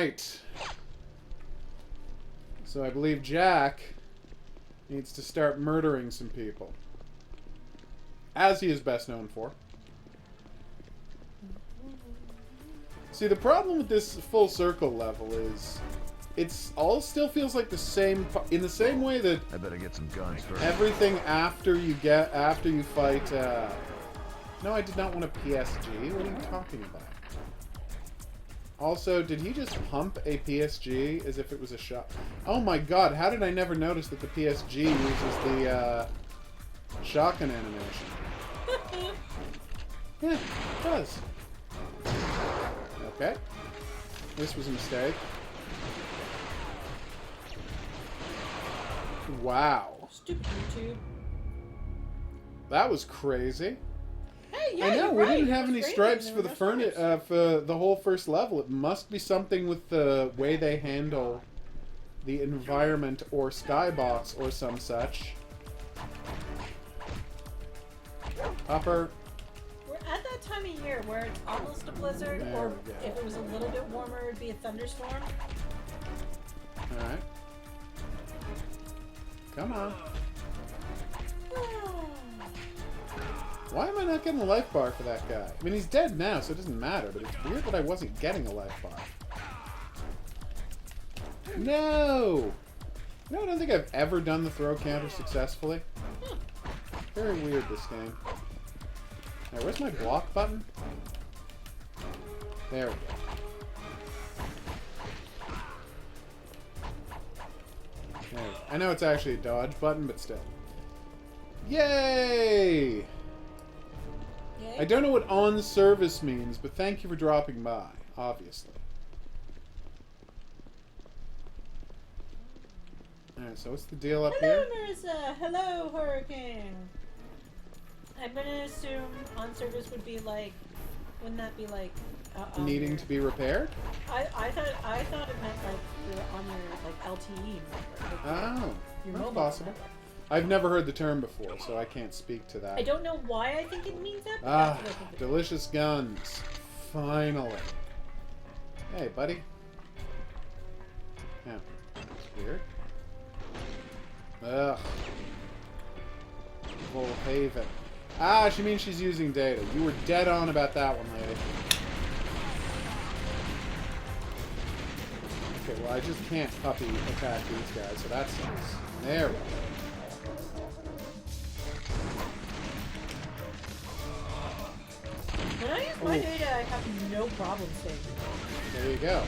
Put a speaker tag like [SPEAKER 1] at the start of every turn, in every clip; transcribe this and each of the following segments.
[SPEAKER 1] Alright. So I believe Jack needs to start murdering some people. As he is best known for. See, the problem with this full circle level is it's all still feels like the same, in the same way that
[SPEAKER 2] I better get some guns first.
[SPEAKER 1] everything after you fight, no, I did not want a PSG. What are you talking about? Also, did he just pump a PSG as if it was a shot? Oh my god, how did I never notice that the PSG uses the, shotgun animation? Yeah, it does. Okay. This was a mistake. Wow.
[SPEAKER 3] Stupid YouTube.
[SPEAKER 1] That was crazy.
[SPEAKER 3] Hey, yeah,
[SPEAKER 1] I know,
[SPEAKER 3] you're
[SPEAKER 1] we
[SPEAKER 3] right.
[SPEAKER 1] didn't
[SPEAKER 3] It
[SPEAKER 1] have
[SPEAKER 3] was
[SPEAKER 1] any
[SPEAKER 3] crazy.
[SPEAKER 1] stripes
[SPEAKER 3] There
[SPEAKER 1] for
[SPEAKER 3] were
[SPEAKER 1] the
[SPEAKER 3] no stripes.
[SPEAKER 1] for the whole first level. It must be something with the way they handle the environment or skybox or some such. Upper.
[SPEAKER 3] We're at that time of year where it's almost a blizzard,
[SPEAKER 1] There
[SPEAKER 3] or
[SPEAKER 1] we go.
[SPEAKER 3] if it was a little bit warmer, it'd be a thunderstorm.
[SPEAKER 1] Alright. Come on. Why am I not getting a life bar for that guy? I mean, he's dead now, so it doesn't matter, but it's weird that I wasn't getting a life bar. No! No, I don't think I've ever done the throw counter successfully. Very weird, this game. Now, where's my block button? There we go. There we go. I know it's actually a dodge button, but still. Yay!
[SPEAKER 3] Yay.
[SPEAKER 1] I don't know what on service means, but thank you for dropping by, obviously. Alright, so what's the deal up
[SPEAKER 3] Hello,
[SPEAKER 1] here?
[SPEAKER 3] Marissa. Hello, Hurricane. I'm gonna assume on service would be like, wouldn't that be like
[SPEAKER 1] Needing to be repaired?
[SPEAKER 3] I thought it meant like you're on your like LTE number. Like,
[SPEAKER 1] Oh,
[SPEAKER 3] your
[SPEAKER 1] that's
[SPEAKER 3] mobile
[SPEAKER 1] possible.
[SPEAKER 3] number.
[SPEAKER 1] I've never heard the term before, so I can't speak to that.
[SPEAKER 3] I don't know why I think it means that. But
[SPEAKER 1] Ah,
[SPEAKER 3] that's what I think it
[SPEAKER 1] delicious guns. Finally. Hey, buddy. Yeah, that's weird. Ugh. Volhaven. Ah, she means she's using data. You were dead on about that one, lady. Okay, well, I just can't puppy attack these guys, so that sucks. There we go.
[SPEAKER 3] When I use my
[SPEAKER 1] Ooh.
[SPEAKER 3] data, I have no problem saving.
[SPEAKER 1] There you go.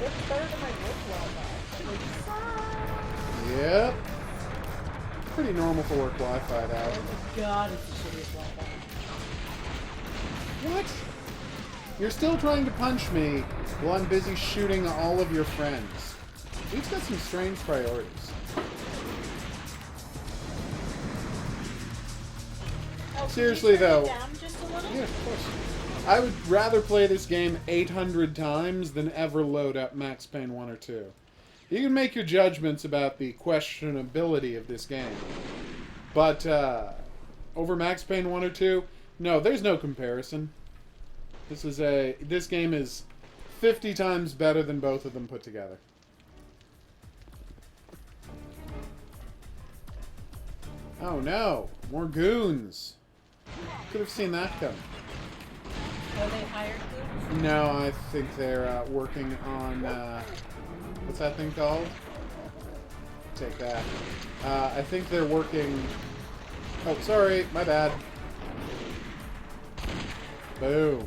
[SPEAKER 3] It's better than my work Wi-Fi.
[SPEAKER 1] Yep. Pretty normal for work Wi-Fi, that.
[SPEAKER 3] Oh my god, it's the shittiest Wi-Fi.
[SPEAKER 1] What? You're still trying to punch me while I'm busy shooting all of your friends. We've got some strange priorities.
[SPEAKER 3] Oh, can
[SPEAKER 1] Seriously,
[SPEAKER 3] you turn it
[SPEAKER 1] though.
[SPEAKER 3] down just a little?
[SPEAKER 1] Yeah, of course. I would rather play this game 800 times than ever load up Max Payne 1 or 2. You can make your judgments about the questionability of this game. But, over Max Payne 1 or 2, no, there's no comparison. This game is 50 times better than both of them put together. Oh no, more goons. Could have seen that coming.
[SPEAKER 3] Oh, they hired you?
[SPEAKER 1] No, I think they're working on, what's that thing called? Take that. I think they're working... Oh, sorry, my bad. Boom.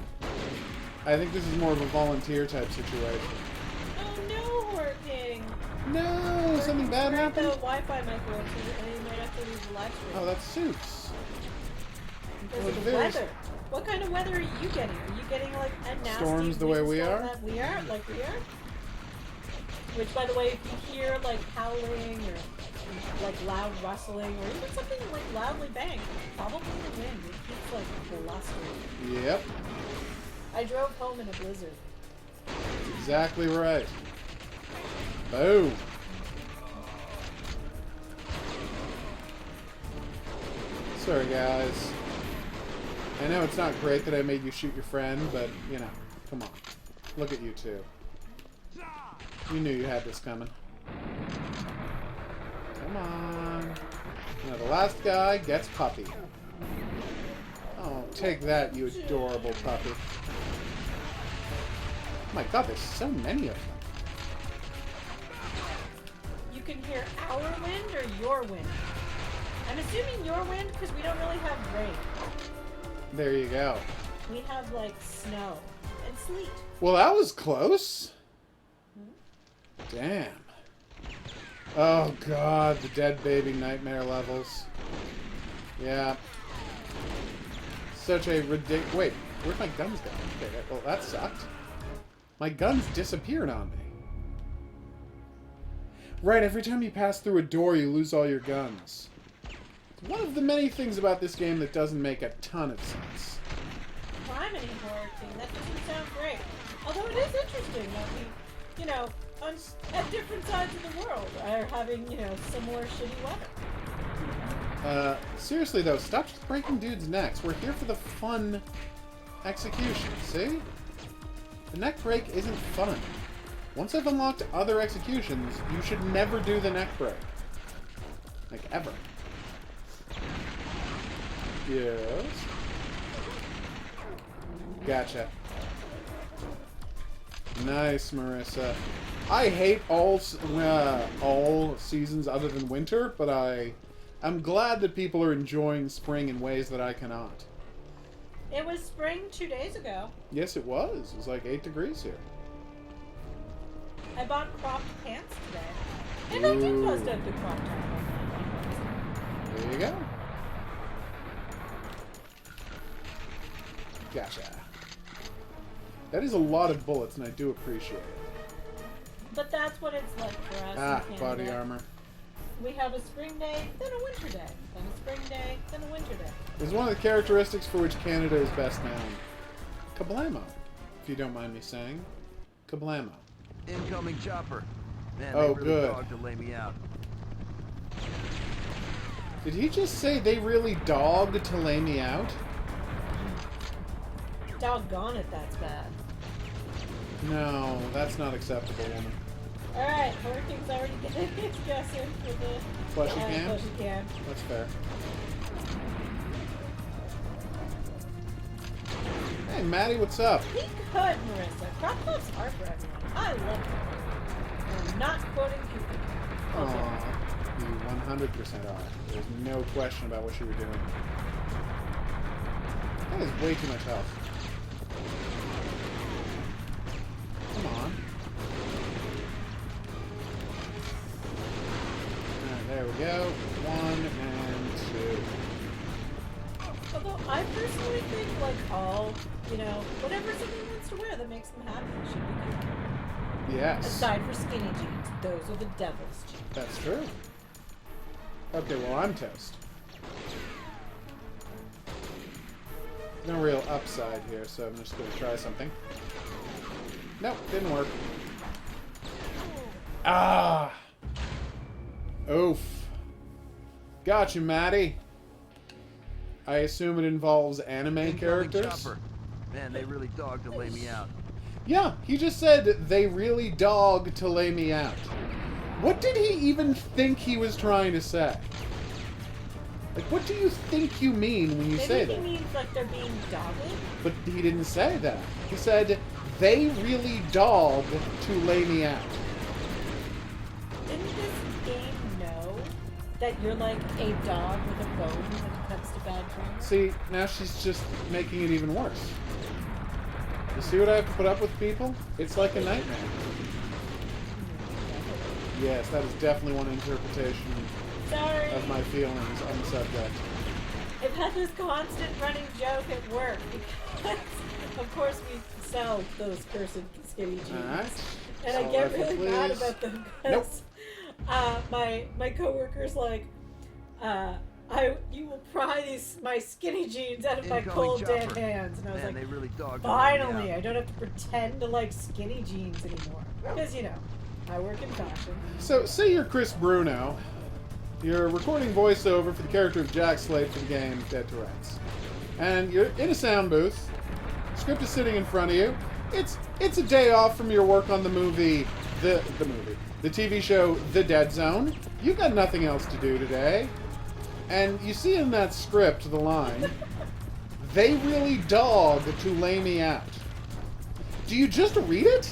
[SPEAKER 1] I think this is more of a volunteer type situation.
[SPEAKER 3] Oh no, Hurricane!
[SPEAKER 1] No, something bad
[SPEAKER 3] The
[SPEAKER 1] happened?
[SPEAKER 3] Wi-Fi might go into and you might have to leave the live stream.
[SPEAKER 1] Oh, that's Suits.
[SPEAKER 3] Because
[SPEAKER 1] well,
[SPEAKER 3] of
[SPEAKER 1] the
[SPEAKER 3] the
[SPEAKER 1] very-
[SPEAKER 3] weather. What kind of weather are you getting? Are you getting like a nasty
[SPEAKER 1] Storms the way we
[SPEAKER 3] windstorm
[SPEAKER 1] are?
[SPEAKER 3] that we are? Like we are? Which, by the way, if you hear like howling or like loud rustling or even something like loudly bang, probably the wind. It keeps like blustering.
[SPEAKER 1] Yep,
[SPEAKER 3] I drove home in a blizzard.
[SPEAKER 1] exactly right. Boom. Sorry, guys. I know it's not great that I made you shoot your friend, but, you know, come on. Look at you two. You knew you had this coming. Come on. Now the last guy gets puppy. Oh, take that, you adorable puppy. Oh my god, there's so many of them.
[SPEAKER 3] You can hear our wind or your wind. I'm assuming your wind because we don't really have rain.
[SPEAKER 1] There you go.
[SPEAKER 3] We have like snow and sleet.
[SPEAKER 1] Well, that was close. Damn. Oh god, the dead baby nightmare levels. Yeah. Such a ridiculous... Wait, where'd my guns go? Okay, well, that sucked. My guns disappeared on me. Right, every time you pass through a door, you lose all your guns. It's one of the many things about this game that doesn't make a ton of sense.
[SPEAKER 3] Climate horror team, that doesn't sound great. Although it is interesting that we, you know, at different sides of the world are having, you know, similar shitty weather.
[SPEAKER 1] Seriously though, stop just breaking dudes' necks. We're here for the fun execution, see? The neck break isn't fun. Once I've unlocked other executions, you should never do the neck break. Like, ever. Yes. Gotcha. Nice, Marissa. I hate all seasons other than winter, but I'm glad that people are enjoying spring in ways that I cannot.
[SPEAKER 3] It was spring 2 days ago.
[SPEAKER 1] Yes, it was. It was like 8 degrees here.
[SPEAKER 3] I bought cropped pants today. And I did bust out the crop top.
[SPEAKER 1] There you go. Gotcha. That is a lot of bullets, and I do appreciate it.
[SPEAKER 3] But that's what it's like for us.
[SPEAKER 1] Ah,
[SPEAKER 3] in
[SPEAKER 1] body
[SPEAKER 3] Canada.
[SPEAKER 1] armor.
[SPEAKER 3] We have a spring day, then a winter day, then a spring day, then a winter day.
[SPEAKER 1] It's one of the characteristics for which Canada is best known. Kablamo, if you don't mind me saying. Kablamo.
[SPEAKER 2] Incoming chopper. Man,
[SPEAKER 1] Oh,
[SPEAKER 2] they really
[SPEAKER 1] good.
[SPEAKER 2] dogged to lay me out.
[SPEAKER 1] Did he just say they really dogged to lay me out?
[SPEAKER 3] Doggone it, that's bad.
[SPEAKER 1] No, that's not acceptable, woman.
[SPEAKER 3] Alright, Hurricane's already getting its guess in for the
[SPEAKER 1] Fleshy cam?
[SPEAKER 3] Fleshy cam.
[SPEAKER 1] That's fair. Hey, Maddie, what's up?
[SPEAKER 3] He could, Marissa. Crop tops are for everyone. I love them. I'm not quoting Cupid.
[SPEAKER 1] Aw, you 100% are. There's no question about what you were doing. That is way too much health. Come on. Alright, there we go. 1 and 2.
[SPEAKER 3] Although I personally think, like, all, you know, whatever someone wants to wear that makes them happy should be good.
[SPEAKER 1] Yes.
[SPEAKER 3] Aside for skinny jeans. Those are the devil's jeans.
[SPEAKER 1] That's true. Okay, well, I'm toast. No real upside here, so I'm just going to try something. Nope, didn't work. Ah! Oof. Gotcha, Maddie. I assume it involves anime
[SPEAKER 2] Incoming
[SPEAKER 1] characters?
[SPEAKER 2] chopper. Man, they really dogged to lay me out.
[SPEAKER 1] Yeah, he just said, they really dog to lay me out. What did he even think he was trying to say? Like, what do you think you mean when you say
[SPEAKER 3] Maybe
[SPEAKER 1] that?
[SPEAKER 3] he means, like, they're being dogged.
[SPEAKER 1] But he didn't say that. He said, they really dog to lay me out.
[SPEAKER 3] Didn't this game know that you're like a dog with a bone when it comes to bad dreams?
[SPEAKER 1] See, now she's just making it even worse. You see what I have to put up with, people? It's like a nightmare. Yes, that is definitely one interpretation
[SPEAKER 3] Sorry.
[SPEAKER 1] of my feelings on the subject.
[SPEAKER 3] I've had this constant running joke at work because, of course, we sell those cursed skinny jeans.
[SPEAKER 1] Alright.
[SPEAKER 3] And I
[SPEAKER 1] Sell
[SPEAKER 3] get
[SPEAKER 1] rifle,
[SPEAKER 3] really mad
[SPEAKER 1] please.
[SPEAKER 3] about them
[SPEAKER 1] Nope.
[SPEAKER 3] because my coworker's like, you will pry my skinny jeans out of my
[SPEAKER 2] Incoming
[SPEAKER 3] cold dead
[SPEAKER 2] chopper.
[SPEAKER 3] hands. And I was
[SPEAKER 2] Man,
[SPEAKER 3] like,
[SPEAKER 2] they really dogged to lay me
[SPEAKER 3] finally,
[SPEAKER 2] out.
[SPEAKER 3] I don't have to pretend to like skinny jeans anymore. Because, you know, I work in fashion.
[SPEAKER 1] So, say you're Chris Bruno. You're recording voiceover for the character of Jack Slade for the game Dead to Rights. And you're in a sound booth. Script is sitting in front of you. it's a day off from your work on the movie, the TV show The Dead Zone. You got nothing else to do today. And you see in that script the line, "They really dog to lay me out." Do you just read it?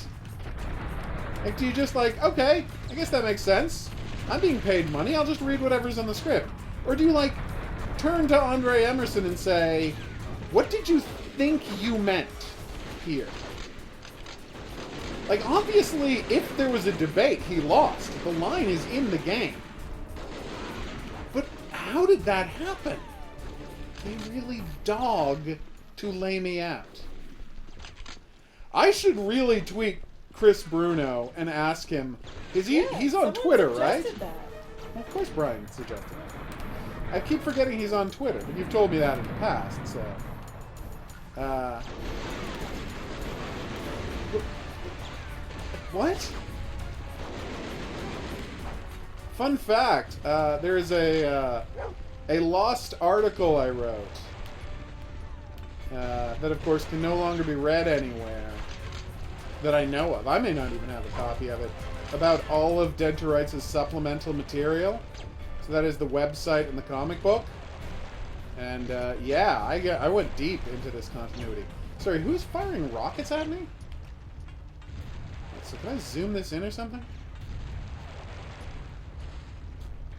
[SPEAKER 1] Like, do you just like, okay, I guess that makes sense. I'm being paid money, I'll just read whatever's on the script. Or do you, like, turn to Andre Emerson and say, what did you think you meant here? Like, obviously, if there was a debate, he lost. The line is in the game. But how did that happen? They really dog to lay me out. I should really tweet Chris Bruno and ask him, he's on Twitter, right?
[SPEAKER 3] That.
[SPEAKER 1] Well, of course Brian suggested that. I keep forgetting he's on Twitter, but you've told me that in the past, so... What? Fun fact, there's a lost article I wrote that, of course, can no longer be read anywhere that I know of. I may not even have a copy of it. About all of Dead to Rights' supplemental material. So that is the website and the comic book. And, yeah, I went deep into this continuity. Sorry, who's firing rockets at me? So can I zoom this in or something?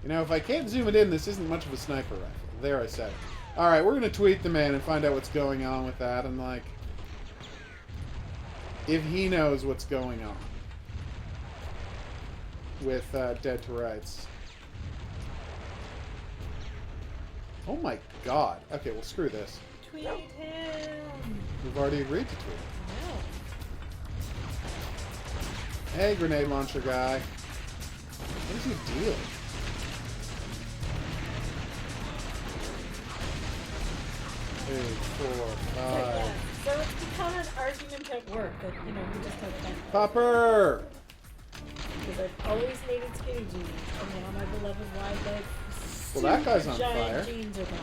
[SPEAKER 1] You know, if I can't zoom it in, this isn't much of a sniper rifle. There, I said it. Alright, we're going to tweet the man and find out what's going on with that, and, like, if he knows what's going on with Dead to Rights. Oh my god. Okay, well, screw this.
[SPEAKER 3] Tweet him.
[SPEAKER 1] We've already agreed to tweet.
[SPEAKER 3] No.
[SPEAKER 1] Hey, grenade launcher guy. What is your deal? Three, 4, 5.
[SPEAKER 3] So it's become an argument at work that, you know, we just have fun.
[SPEAKER 1] Popper!
[SPEAKER 3] Because I've always hated skinny jeans, and now my beloved wide leg
[SPEAKER 1] Well, that guy's on
[SPEAKER 3] giant
[SPEAKER 1] fire.
[SPEAKER 3] jeans are back.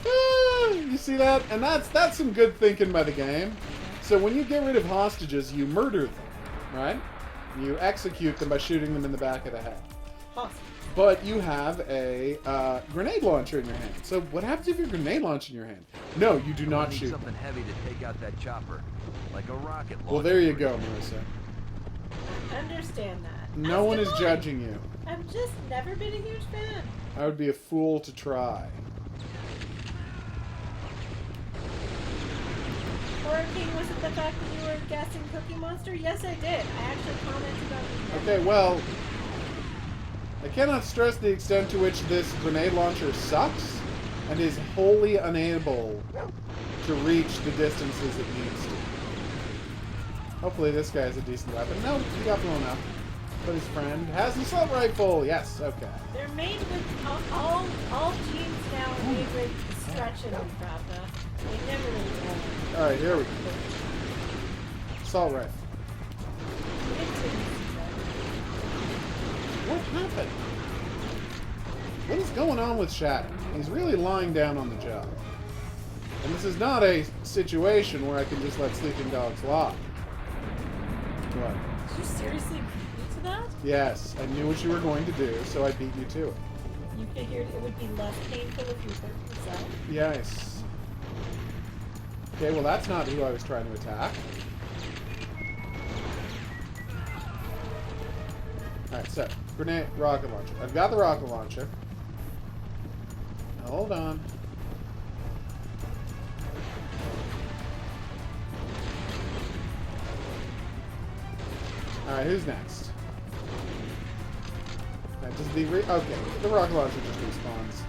[SPEAKER 1] Ah, you see that? And that's some good thinking by the game. So when you get rid of hostages, you murder them, right? You execute them by shooting them in the back of the head.
[SPEAKER 3] Hostage.
[SPEAKER 1] But you have a grenade launcher in your hand. So what happens if you have a grenade launcher in your hand? No, you do not
[SPEAKER 2] need
[SPEAKER 1] shoot
[SPEAKER 2] something
[SPEAKER 1] them.
[SPEAKER 2] heavy to take out that chopper, like a rocket launcher.
[SPEAKER 1] Well, there you go, Marissa.
[SPEAKER 3] I understand that.
[SPEAKER 1] No
[SPEAKER 3] As
[SPEAKER 1] one
[SPEAKER 3] do
[SPEAKER 1] is
[SPEAKER 3] I.
[SPEAKER 1] judging you.
[SPEAKER 3] I've just never been a huge fan.
[SPEAKER 1] I would be a fool to try.
[SPEAKER 3] Hurricane, was it the fact that you were guessing Cookie Monster? Yes, I did. I actually commented on it.
[SPEAKER 1] Okay, well, I cannot stress the extent to which this grenade launcher sucks and is wholly unable to reach the distances it needs to. Hopefully this guy has a decent weapon. No, he got blown up. But his friend has an assault rifle. Yes, okay.
[SPEAKER 3] They're made with all jeans now are made with stretch in them, Pravda. They never really were.
[SPEAKER 1] Alright, here we go. Assault rifle. What happened? What is going on with Shadow? He's really lying down on the job. And this is not a situation where I can just let sleeping dogs lie. What?
[SPEAKER 3] Did you seriously beat me to that?
[SPEAKER 1] Yes, I knew what you were going to do, so I beat you to it.
[SPEAKER 3] You figured it would be less painful if you hurt yourself?
[SPEAKER 1] Yes. Okay, well that's not who I was trying to attack. Alright, so, grenade, rocket launcher. I've got the rocket launcher. Hold on. Alright, who's next? Okay, the rocket launcher just respawns.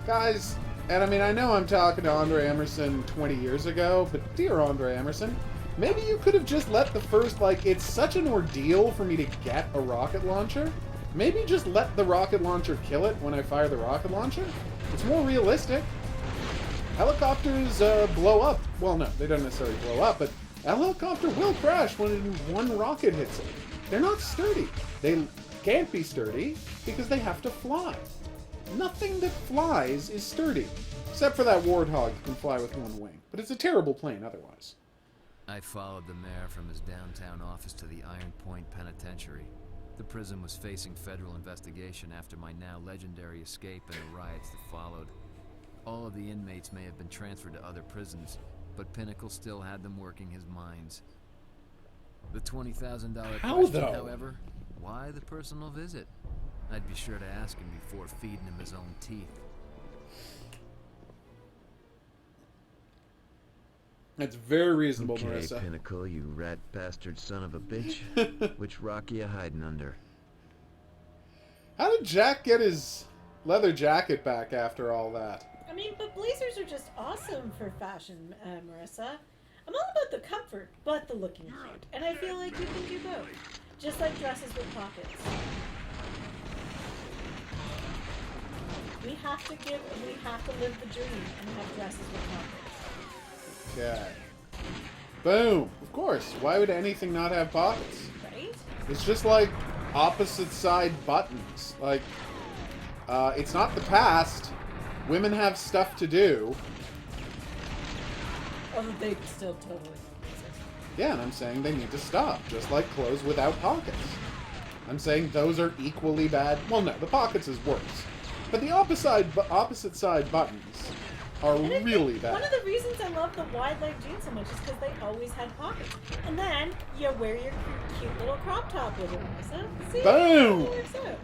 [SPEAKER 1] Guys, and I mean, I know I'm talking to Andre Emerson 20 years ago, but dear Andre Emerson, maybe you could have just let the first, like, it's such an ordeal for me to get a rocket launcher. Maybe just let the rocket launcher kill it when I fire the rocket launcher? It's more realistic. Helicopters blow up. Well, no, they don't necessarily blow up, but a helicopter will crash when one rocket hits it. They're not sturdy. They can't be sturdy because they have to fly. Nothing that flies is sturdy, except for that Warthog that can fly with one wing. But it's a terrible plane otherwise.
[SPEAKER 2] I followed the mayor from his downtown office to the Iron Point Penitentiary. The prison was facing federal investigation after my now legendary escape and the riots that followed. All of the inmates may have been transferred to other prisons, but Pinnacle still had them working his mines. The $20,000
[SPEAKER 1] How,
[SPEAKER 2] question,
[SPEAKER 1] though?
[SPEAKER 2] however, why the personal visit? I'd be sure to ask him before feeding him his own teeth.
[SPEAKER 1] That's very reasonable,
[SPEAKER 2] Okay,
[SPEAKER 1] Marissa.
[SPEAKER 2] Pinnacle, you rat bastard son of a bitch. Which rock are you hiding under?
[SPEAKER 1] How did Jack get his leather jacket back after all that?
[SPEAKER 3] I mean, but blazers are just awesome for fashion, Marissa. I'm all about the comfort, but the looking cute. And I feel like you can do both. Just like dresses with pockets. We have to live the dream and have dresses with pockets.
[SPEAKER 1] Okay. Boom. Of course. Why would anything not have pockets?
[SPEAKER 3] Right?
[SPEAKER 1] It's just like opposite side buttons. Like, it's not the past. Women have stuff to do.
[SPEAKER 3] Oh, they still totally exist.
[SPEAKER 1] Yeah, and I'm saying they need to stop. Just like clothes without pockets. I'm saying those are equally bad. Well, no, the pockets is worse. But the opposite side buttons are
[SPEAKER 3] And I
[SPEAKER 1] really
[SPEAKER 3] think
[SPEAKER 1] bad.
[SPEAKER 3] one of the reasons I love the wide leg jeans so much is because they always had pockets. And then you wear your cute little crop top with it, Marissa. See?
[SPEAKER 1] Boom!
[SPEAKER 3] It works out.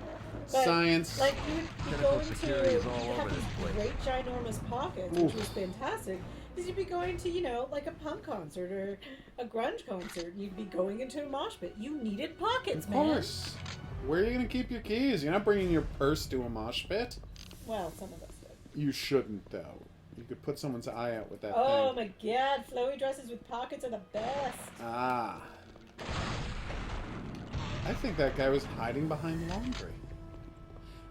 [SPEAKER 3] But,
[SPEAKER 1] Science.
[SPEAKER 3] Like you
[SPEAKER 2] Pinnacle
[SPEAKER 3] go into
[SPEAKER 2] security is all
[SPEAKER 3] you
[SPEAKER 2] over
[SPEAKER 3] have
[SPEAKER 2] this
[SPEAKER 3] these
[SPEAKER 2] place.
[SPEAKER 3] great ginormous pockets,
[SPEAKER 1] Oof.
[SPEAKER 3] which was fantastic. Because you'd be going to, like a punk concert or a grunge concert. You'd be going into a mosh pit. You needed pockets,
[SPEAKER 1] Of
[SPEAKER 3] man.
[SPEAKER 1] course. Where are you going to keep your keys? You're not bringing your purse to a mosh pit.
[SPEAKER 3] Well, some of us did.
[SPEAKER 1] You shouldn't, though. You could put someone's eye out with that
[SPEAKER 3] Oh
[SPEAKER 1] thing.
[SPEAKER 3] my god, flowy dresses with pockets are the best.
[SPEAKER 1] Ah. I think that guy was hiding behind laundry.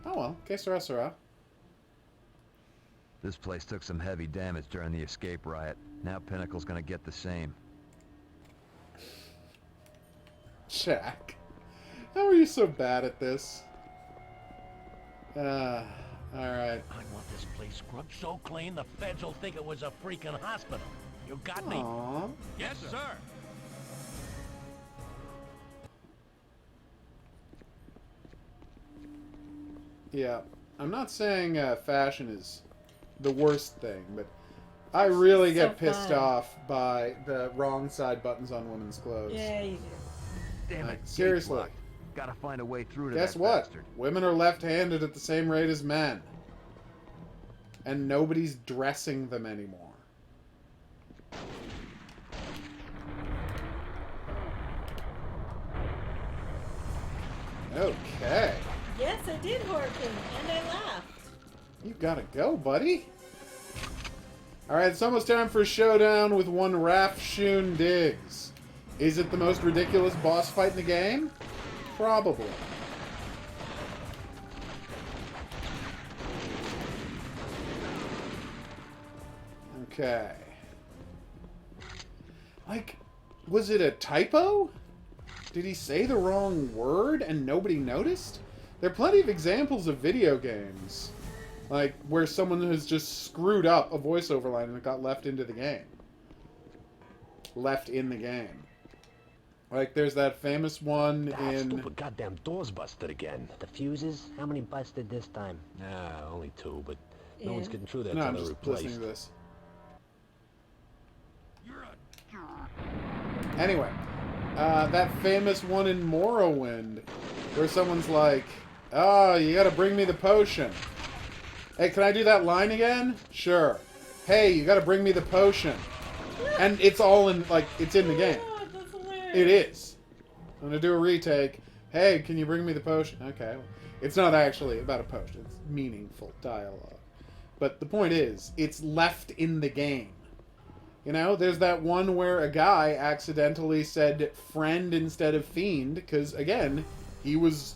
[SPEAKER 1] Oh well, que sera sera.
[SPEAKER 2] This place took some heavy damage during the escape riot. Now Pinnacle's gonna get the same.
[SPEAKER 1] Jack. How are you so bad at this? Alright.
[SPEAKER 4] I want this place scrubbed so clean the feds will think it was a freaking hospital. You got me?
[SPEAKER 1] Aww.
[SPEAKER 4] Yes, sir.
[SPEAKER 1] Yeah. I'm not saying fashion is the worst thing, but I really
[SPEAKER 3] so
[SPEAKER 1] get pissed
[SPEAKER 3] fun.
[SPEAKER 1] off by the wrong side buttons on women's clothes.
[SPEAKER 3] Yeah, you do.
[SPEAKER 2] Damn
[SPEAKER 1] Like,
[SPEAKER 2] it,
[SPEAKER 1] seriously.
[SPEAKER 2] gate lock. Gotta find a way through to
[SPEAKER 1] Guess
[SPEAKER 2] that
[SPEAKER 1] what?
[SPEAKER 2] bastard.
[SPEAKER 1] Women are left-handed at the same rate as men. And nobody's dressing them anymore. Okay.
[SPEAKER 3] Yes, I did, Horkin, and I laughed.
[SPEAKER 1] You gotta go, buddy. Alright, it's almost time for a showdown with one Raph Shoon Diggs. Is it the most ridiculous boss fight in the game? Probably. Okay. Like, was it a typo? Did he say the wrong word and nobody noticed? There are plenty of examples of video games, like, where someone has just screwed up a voiceover line and it got left into the game. Left in the game. Like, there's that famous one
[SPEAKER 4] That
[SPEAKER 1] in...
[SPEAKER 4] stupid goddamn door's busted again.
[SPEAKER 5] The fuses? How many busted this time?
[SPEAKER 4] Nah, only two, but no
[SPEAKER 3] Yeah.
[SPEAKER 4] one's getting through there
[SPEAKER 1] No,
[SPEAKER 4] until
[SPEAKER 1] I'm
[SPEAKER 4] they're
[SPEAKER 1] just
[SPEAKER 4] replaced.
[SPEAKER 1] listening to this. Anyway, that famous one in Morrowind, where someone's like, "Oh, you gotta bring me the potion." Hey, can I do that line again? Sure. Hey, you gotta bring me the potion. And it's all in, like, it's in the game.
[SPEAKER 3] God, that's hilarious.
[SPEAKER 1] It is. I'm gonna do a retake. Hey, can you bring me the potion? Okay. It's not actually about a potion. It's meaningful dialogue. But the point is, it's left in the game. You know, there's that one where a guy accidentally said friend instead of fiend, because, again, he was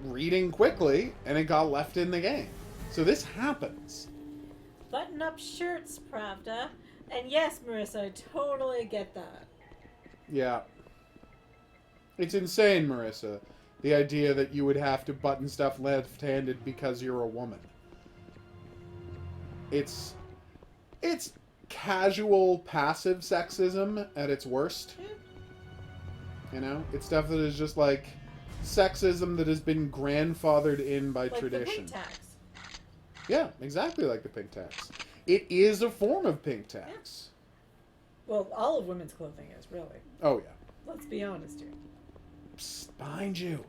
[SPEAKER 1] reading quickly, and it got left in the game. So this happens.
[SPEAKER 3] Button-up shirts, Pravda. And yes, Marissa, I totally get that.
[SPEAKER 1] Yeah. It's insane, Marissa. The idea that you would have to button stuff left-handed because you're a woman. It's casual, passive sexism at its worst. You know? It's stuff that is just like sexism that has been grandfathered in by
[SPEAKER 3] Like
[SPEAKER 1] tradition.
[SPEAKER 3] the pink tax.
[SPEAKER 1] Yeah, exactly like the pink tax. It is a form of pink tax.
[SPEAKER 3] Well, all of women's clothing is, really.
[SPEAKER 1] Oh, yeah.
[SPEAKER 3] Let's be honest here.
[SPEAKER 1] Psst, behind you.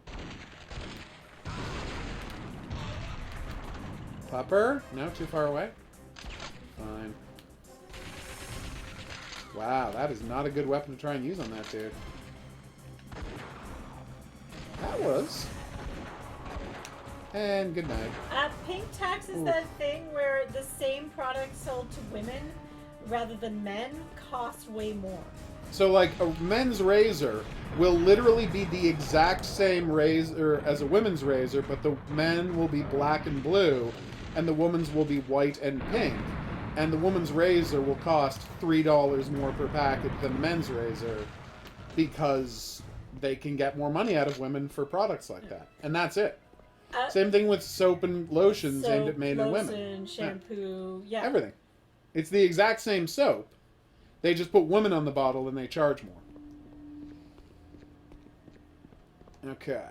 [SPEAKER 1] Pupper? No, too far away? Fine. Wow, that is not a good weapon to try and use on that dude. That was. And good night.
[SPEAKER 3] Pink tax is that thing where the same product sold to women rather than men cost way more.
[SPEAKER 1] So, like, a men's razor will literally be the exact same razor as a women's razor, but the men will be black and blue, and the woman's will be white and pink. And the woman's razor will cost $3 more per package than the men's razor because they can get more money out of women for products like that. And that's it. Same thing with soap and lotions aimed at men and women.
[SPEAKER 3] Lotion, shampoo, yeah.
[SPEAKER 1] Everything. It's the exact same soap. They just put women on the bottle and they charge more. Okay.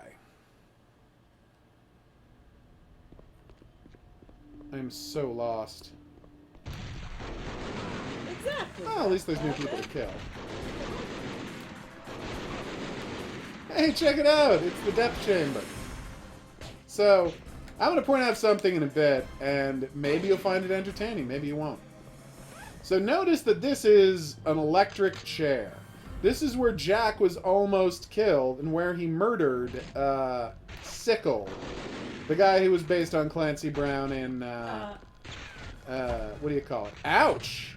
[SPEAKER 1] I'm so lost.
[SPEAKER 3] Exactly.
[SPEAKER 1] Well, at least there's new people to kill. Hey, check it out! It's the Depth Chamber. So, I'm going to point out something in a bit, and maybe you'll find it entertaining, maybe you won't. So notice that this is an electric chair. This is where Jack was almost killed, and where he murdered Sickle, the guy who was based on Clancy Brown in, what do you call it? Ouch!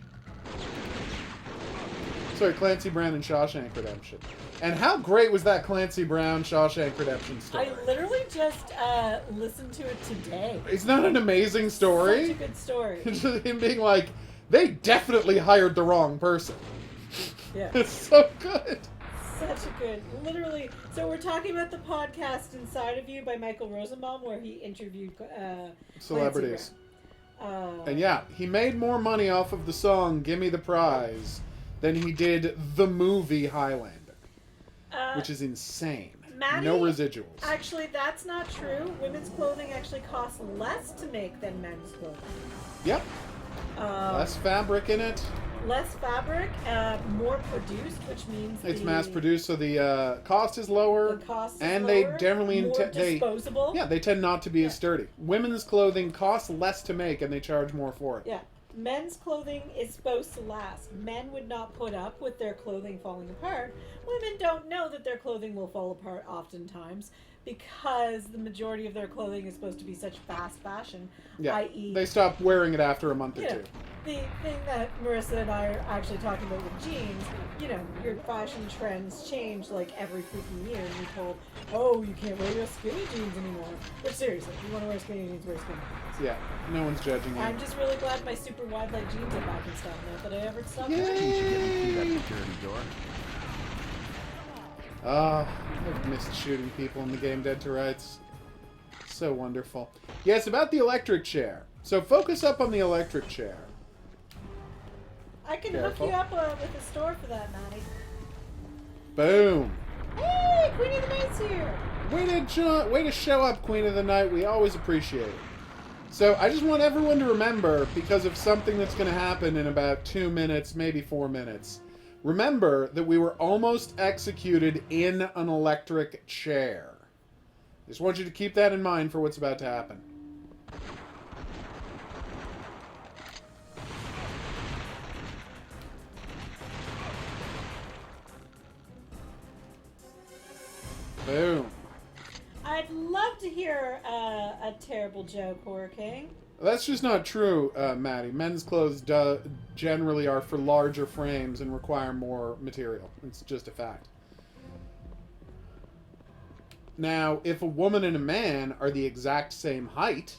[SPEAKER 1] Sorry, Clancy Brown in Shawshank Redemption. And how great was that Clancy Brown Shawshank Redemption story?
[SPEAKER 3] I literally just listened to it today.
[SPEAKER 1] It's not an amazing story.
[SPEAKER 3] Such a good story.
[SPEAKER 1] It's just him being like, they definitely hired the wrong person.
[SPEAKER 3] Yeah.
[SPEAKER 1] It's so good.
[SPEAKER 3] Such a good, literally. So we're talking about the podcast Inside of You by Michael Rosenbaum, where he interviewed
[SPEAKER 1] Celebrities.
[SPEAKER 3] Clancy Brown.
[SPEAKER 1] And yeah, he made more money off of the song Gimme the Prize than he did the movie Highlander. Which is insane.
[SPEAKER 3] Maddie,
[SPEAKER 1] no residuals.
[SPEAKER 3] Actually, that's not true. Women's clothing actually costs less to make than men's clothing.
[SPEAKER 1] Yep. Less fabric in it.
[SPEAKER 3] Less fabric, more produced, which means
[SPEAKER 1] It's mass produced, so the cost is lower.
[SPEAKER 3] The cost is
[SPEAKER 1] and
[SPEAKER 3] lower,
[SPEAKER 1] they generally
[SPEAKER 3] more disposable.
[SPEAKER 1] They tend not to be as sturdy. Women's clothing costs less to make, and they charge more for it.
[SPEAKER 3] Yeah. Men's clothing is supposed to last. Men would not put up with their clothing falling apart. Women don't know that their clothing will fall apart oftentimes because the majority of their clothing is supposed to be such fast fashion,
[SPEAKER 1] Yeah.
[SPEAKER 3] i.e.
[SPEAKER 1] They stop wearing it after a month or two.
[SPEAKER 3] The thing that Marissa and I are actually talking about with jeans, your fashion trends change like every freaking year, and you're told, oh, you can't wear your skinny jeans anymore. But seriously, if you want to wear skinny jeans, wear skinny jeans.
[SPEAKER 1] Yeah, no one's judging you.
[SPEAKER 3] I'm just really glad my super wide leg jeans are back in style now that I ever stopped.
[SPEAKER 1] Yay! Ah, I've missed shooting people in the game Dead to Rights. So wonderful. Yes, about the electric chair. So focus up on the electric chair.
[SPEAKER 3] I can
[SPEAKER 1] Careful.
[SPEAKER 3] hook you up with a store for that, Maddie.
[SPEAKER 1] Boom.
[SPEAKER 3] Hey, Queen of the Night's here!
[SPEAKER 1] Way to show up, Queen of the Night. We always appreciate it. So I just want everyone to remember, because of something that's going to happen in about 2 minutes, maybe 4 minutes. Remember that we were almost executed in an electric chair. Just want you to keep that in mind for what's about to happen. Boom.
[SPEAKER 3] I'd love to hear a terrible joke, Horror King.
[SPEAKER 1] That's just not true, Maddie. Men's clothes generally are for larger frames and require more material. It's just a fact. Now, if a woman and a man are the exact same height,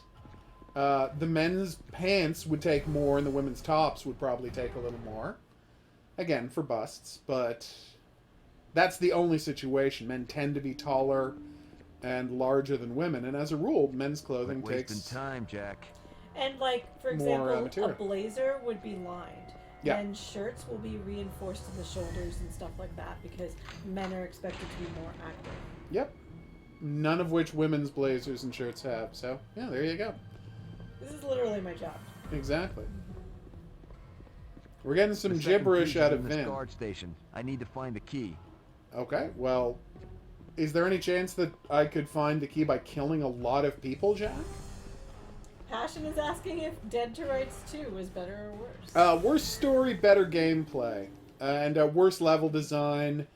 [SPEAKER 1] the men's pants would take more and the women's tops would probably take a little more. Again, for busts, but that's the only situation. Men tend to be taller and larger than women, and as a rule, men's clothing
[SPEAKER 6] Wasting
[SPEAKER 1] takes...
[SPEAKER 6] time, Jack.
[SPEAKER 3] And, like, for
[SPEAKER 1] More,
[SPEAKER 3] example, a
[SPEAKER 1] material.
[SPEAKER 3] blazer would be lined.
[SPEAKER 1] Yeah.
[SPEAKER 3] And shirts will be reinforced to the shoulders and stuff like that because men are expected to be more active.
[SPEAKER 1] Yep. None of which women's blazers and shirts have. So, yeah, there you go.
[SPEAKER 3] This is literally my job.
[SPEAKER 1] Exactly. We're getting some
[SPEAKER 6] The second
[SPEAKER 1] gibberish
[SPEAKER 6] key's
[SPEAKER 1] out
[SPEAKER 6] in
[SPEAKER 1] of
[SPEAKER 6] this
[SPEAKER 1] Vin.
[SPEAKER 6] guard station. I need to find the key.
[SPEAKER 1] Okay, well, is there any chance that I could find the key by killing a lot of people, Jack?
[SPEAKER 3] Passion is asking if Dead to Rights 2 was better or worse.
[SPEAKER 1] Worse story, better gameplay. And worse level design,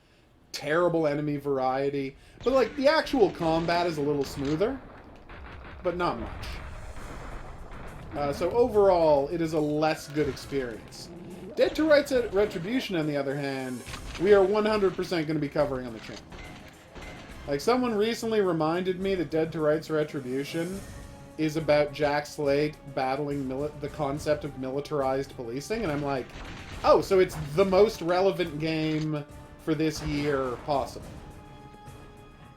[SPEAKER 1] terrible enemy variety. But, like, the actual combat is a little smoother, but not much. So overall, it is a less good experience. Dead to Rights Retribution, on the other hand, we are 100% going to be covering on the channel. Like, someone recently reminded me that Dead to Rights Retribution is about Jack Slade battling the concept of militarized policing, and I'm like, oh, so it's the most relevant game for this year possible.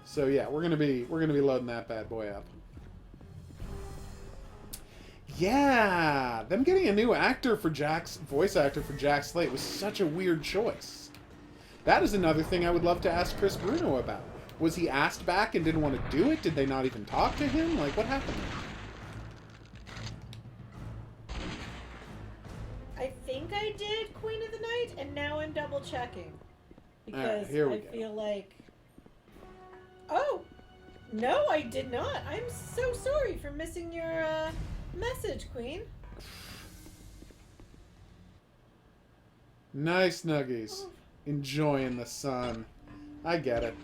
[SPEAKER 1] So yeah, we're gonna be loading that bad boy up. Yeah, them getting a new voice actor for Jack Slade was such a weird choice. That is another thing I would love to ask Chris Bruno about. Was he asked back and didn't want to do it? Did they not even talk to him? Like, what happened there?
[SPEAKER 3] I think I did Queen of the Night, and now I'm double checking. Because
[SPEAKER 1] here we
[SPEAKER 3] I
[SPEAKER 1] go.
[SPEAKER 3] feel like... Oh! No, I did not. I'm so sorry for missing your message, Queen.
[SPEAKER 1] Nice nuggies. Enjoying the sun. I get it.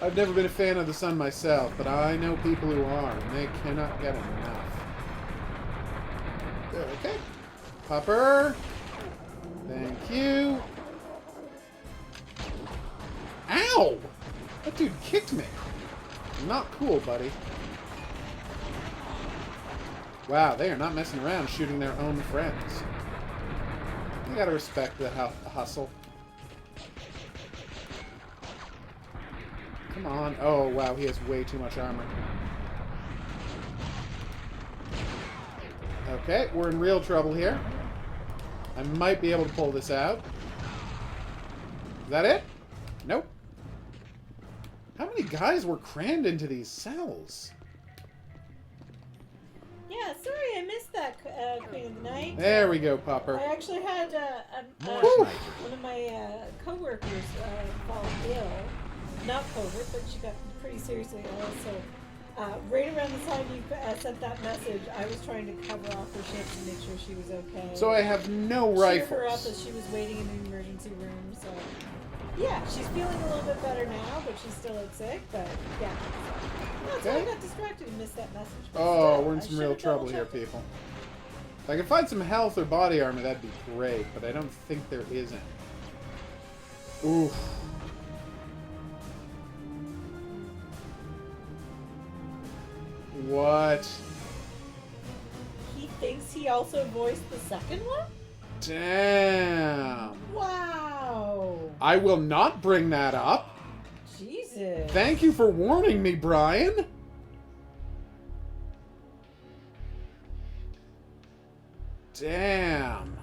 [SPEAKER 1] I've never been a fan of the sun myself, but I know people who are, and they cannot get enough. Okay. Popper. Thank you. Ow! That dude kicked me. Not cool, buddy. Wow, they are not messing around shooting their own friends. You gotta respect the hustle. Come on. Oh, wow, he has way too much armor. Okay, we're in real trouble here. I might be able to pull this out. Is that it? Nope. How many guys were crammed into these cells?
[SPEAKER 3] Yeah, sorry I missed that, Queen of the Night.
[SPEAKER 1] There we go, Popper.
[SPEAKER 3] I actually had
[SPEAKER 6] More
[SPEAKER 1] Whew.
[SPEAKER 6] snipers.
[SPEAKER 3] one of my co-workers fall ill. Not COVID, but she got pretty seriously ill. So right around the time you sent that message, I was trying to cover off her shift and make sure she was okay.
[SPEAKER 1] So I have no
[SPEAKER 3] Cheer her up
[SPEAKER 1] rifles.
[SPEAKER 3] as she was waiting in the emergency room. So yeah, she's feeling a little bit better now, but she's still sick. But yeah, that's why I
[SPEAKER 1] Okay.
[SPEAKER 3] got distracted and missed that message. But
[SPEAKER 1] Oh,
[SPEAKER 3] still,
[SPEAKER 1] we're in
[SPEAKER 3] I
[SPEAKER 1] some
[SPEAKER 3] should
[SPEAKER 1] real
[SPEAKER 3] have
[SPEAKER 1] trouble here,
[SPEAKER 3] double-checked it.
[SPEAKER 1] people. If I can find some health or body armor, that'd be great, but I don't think there is any. Oof. What?
[SPEAKER 3] He thinks he also voiced the second one?
[SPEAKER 1] Damn.
[SPEAKER 3] Wow.
[SPEAKER 1] I will not bring that up.
[SPEAKER 3] Jesus.
[SPEAKER 1] Thank you for warning me, Brian. Damn.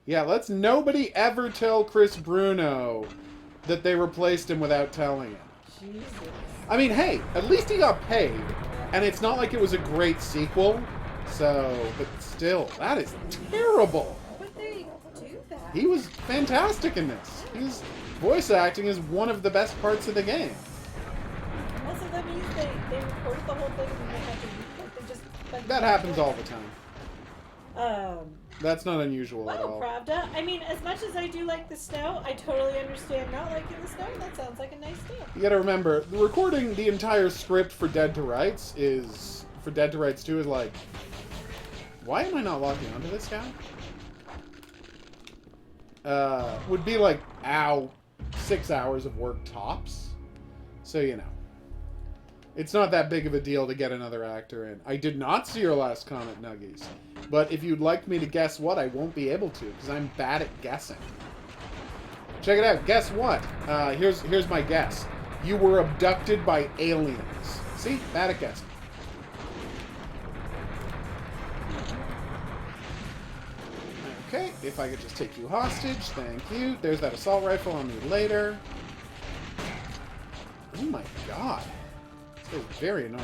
[SPEAKER 1] Yeah, let's nobody ever tell Chris Bruno that they replaced him without telling him.
[SPEAKER 3] Jesus.
[SPEAKER 1] I mean, hey, at least he got paid. And it's not like it was a great sequel. So, but still, that is terrible.
[SPEAKER 3] How would they do that?
[SPEAKER 1] He was fantastic in this. His voice acting is one of the best parts of the game.
[SPEAKER 3] Also, that means they recorded the whole thing and then they had to like they just
[SPEAKER 1] That happens all the time.
[SPEAKER 3] Um
[SPEAKER 1] That's not unusual at
[SPEAKER 3] Wow,
[SPEAKER 1] all.
[SPEAKER 3] Pravda. I mean, as much as I do like the snow, I totally understand not liking the snow. That sounds like a nice day.
[SPEAKER 1] You gotta remember, recording the entire script for Dead to Rights is... For Dead to Rights 2 is like... Why am I not locking onto this guy? Would be like, 6 hours of work tops. So, you know. It's not that big of a deal to get another actor in. I did not see your last comment, Nuggies. But if you'd like me to guess what, I won't be able to, because I'm bad at guessing. Check it out. Guess what? Here's my guess. You were abducted by aliens. See? Bad at guessing. if I could just take you hostage, thank you. There's that assault rifle on me later. Oh my god. This is very annoying.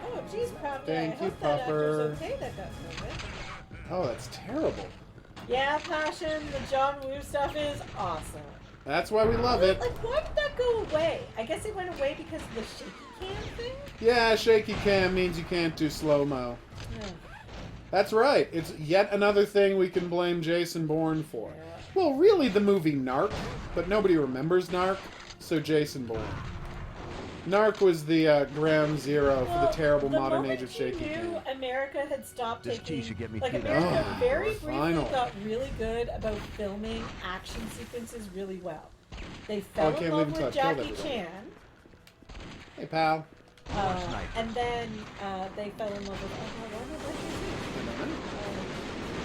[SPEAKER 3] Oh, geez, Papa.
[SPEAKER 1] Thank
[SPEAKER 3] I
[SPEAKER 1] you,
[SPEAKER 3] hope that actor's
[SPEAKER 1] Pupper.
[SPEAKER 3] okay that got COVID.
[SPEAKER 1] Oh, that's terrible.
[SPEAKER 3] Yeah, Passion, the John Woo stuff is awesome.
[SPEAKER 1] That's why we love it.
[SPEAKER 3] Like, why did that go away? I guess it went away because of the shaky cam thing?
[SPEAKER 1] Yeah, shaky cam means you can't do slow-mo.
[SPEAKER 3] Yeah.
[SPEAKER 1] That's right. It's yet another thing we can blame Jason Bourne for.
[SPEAKER 3] Yeah.
[SPEAKER 1] Well, really the movie Narc, but nobody remembers Narc, so Jason Bourne. Narc was the ground zero for the terrible modern age of shaky
[SPEAKER 3] The moment
[SPEAKER 1] cam.
[SPEAKER 3] he knew America had stopped
[SPEAKER 6] This
[SPEAKER 3] taking...
[SPEAKER 6] tea should get me
[SPEAKER 3] like,
[SPEAKER 6] through
[SPEAKER 3] America
[SPEAKER 1] that. Oh,
[SPEAKER 3] very
[SPEAKER 1] we're
[SPEAKER 3] briefly
[SPEAKER 1] final.
[SPEAKER 3] got really good about filming action sequences really well. They
[SPEAKER 1] I
[SPEAKER 3] fell in
[SPEAKER 1] can't
[SPEAKER 3] love
[SPEAKER 1] believe
[SPEAKER 3] with
[SPEAKER 1] until I killed
[SPEAKER 3] Jackie
[SPEAKER 1] everybody.
[SPEAKER 3] Chan.
[SPEAKER 1] Hey, pal.
[SPEAKER 3] And then they fell in love with... Oh, what was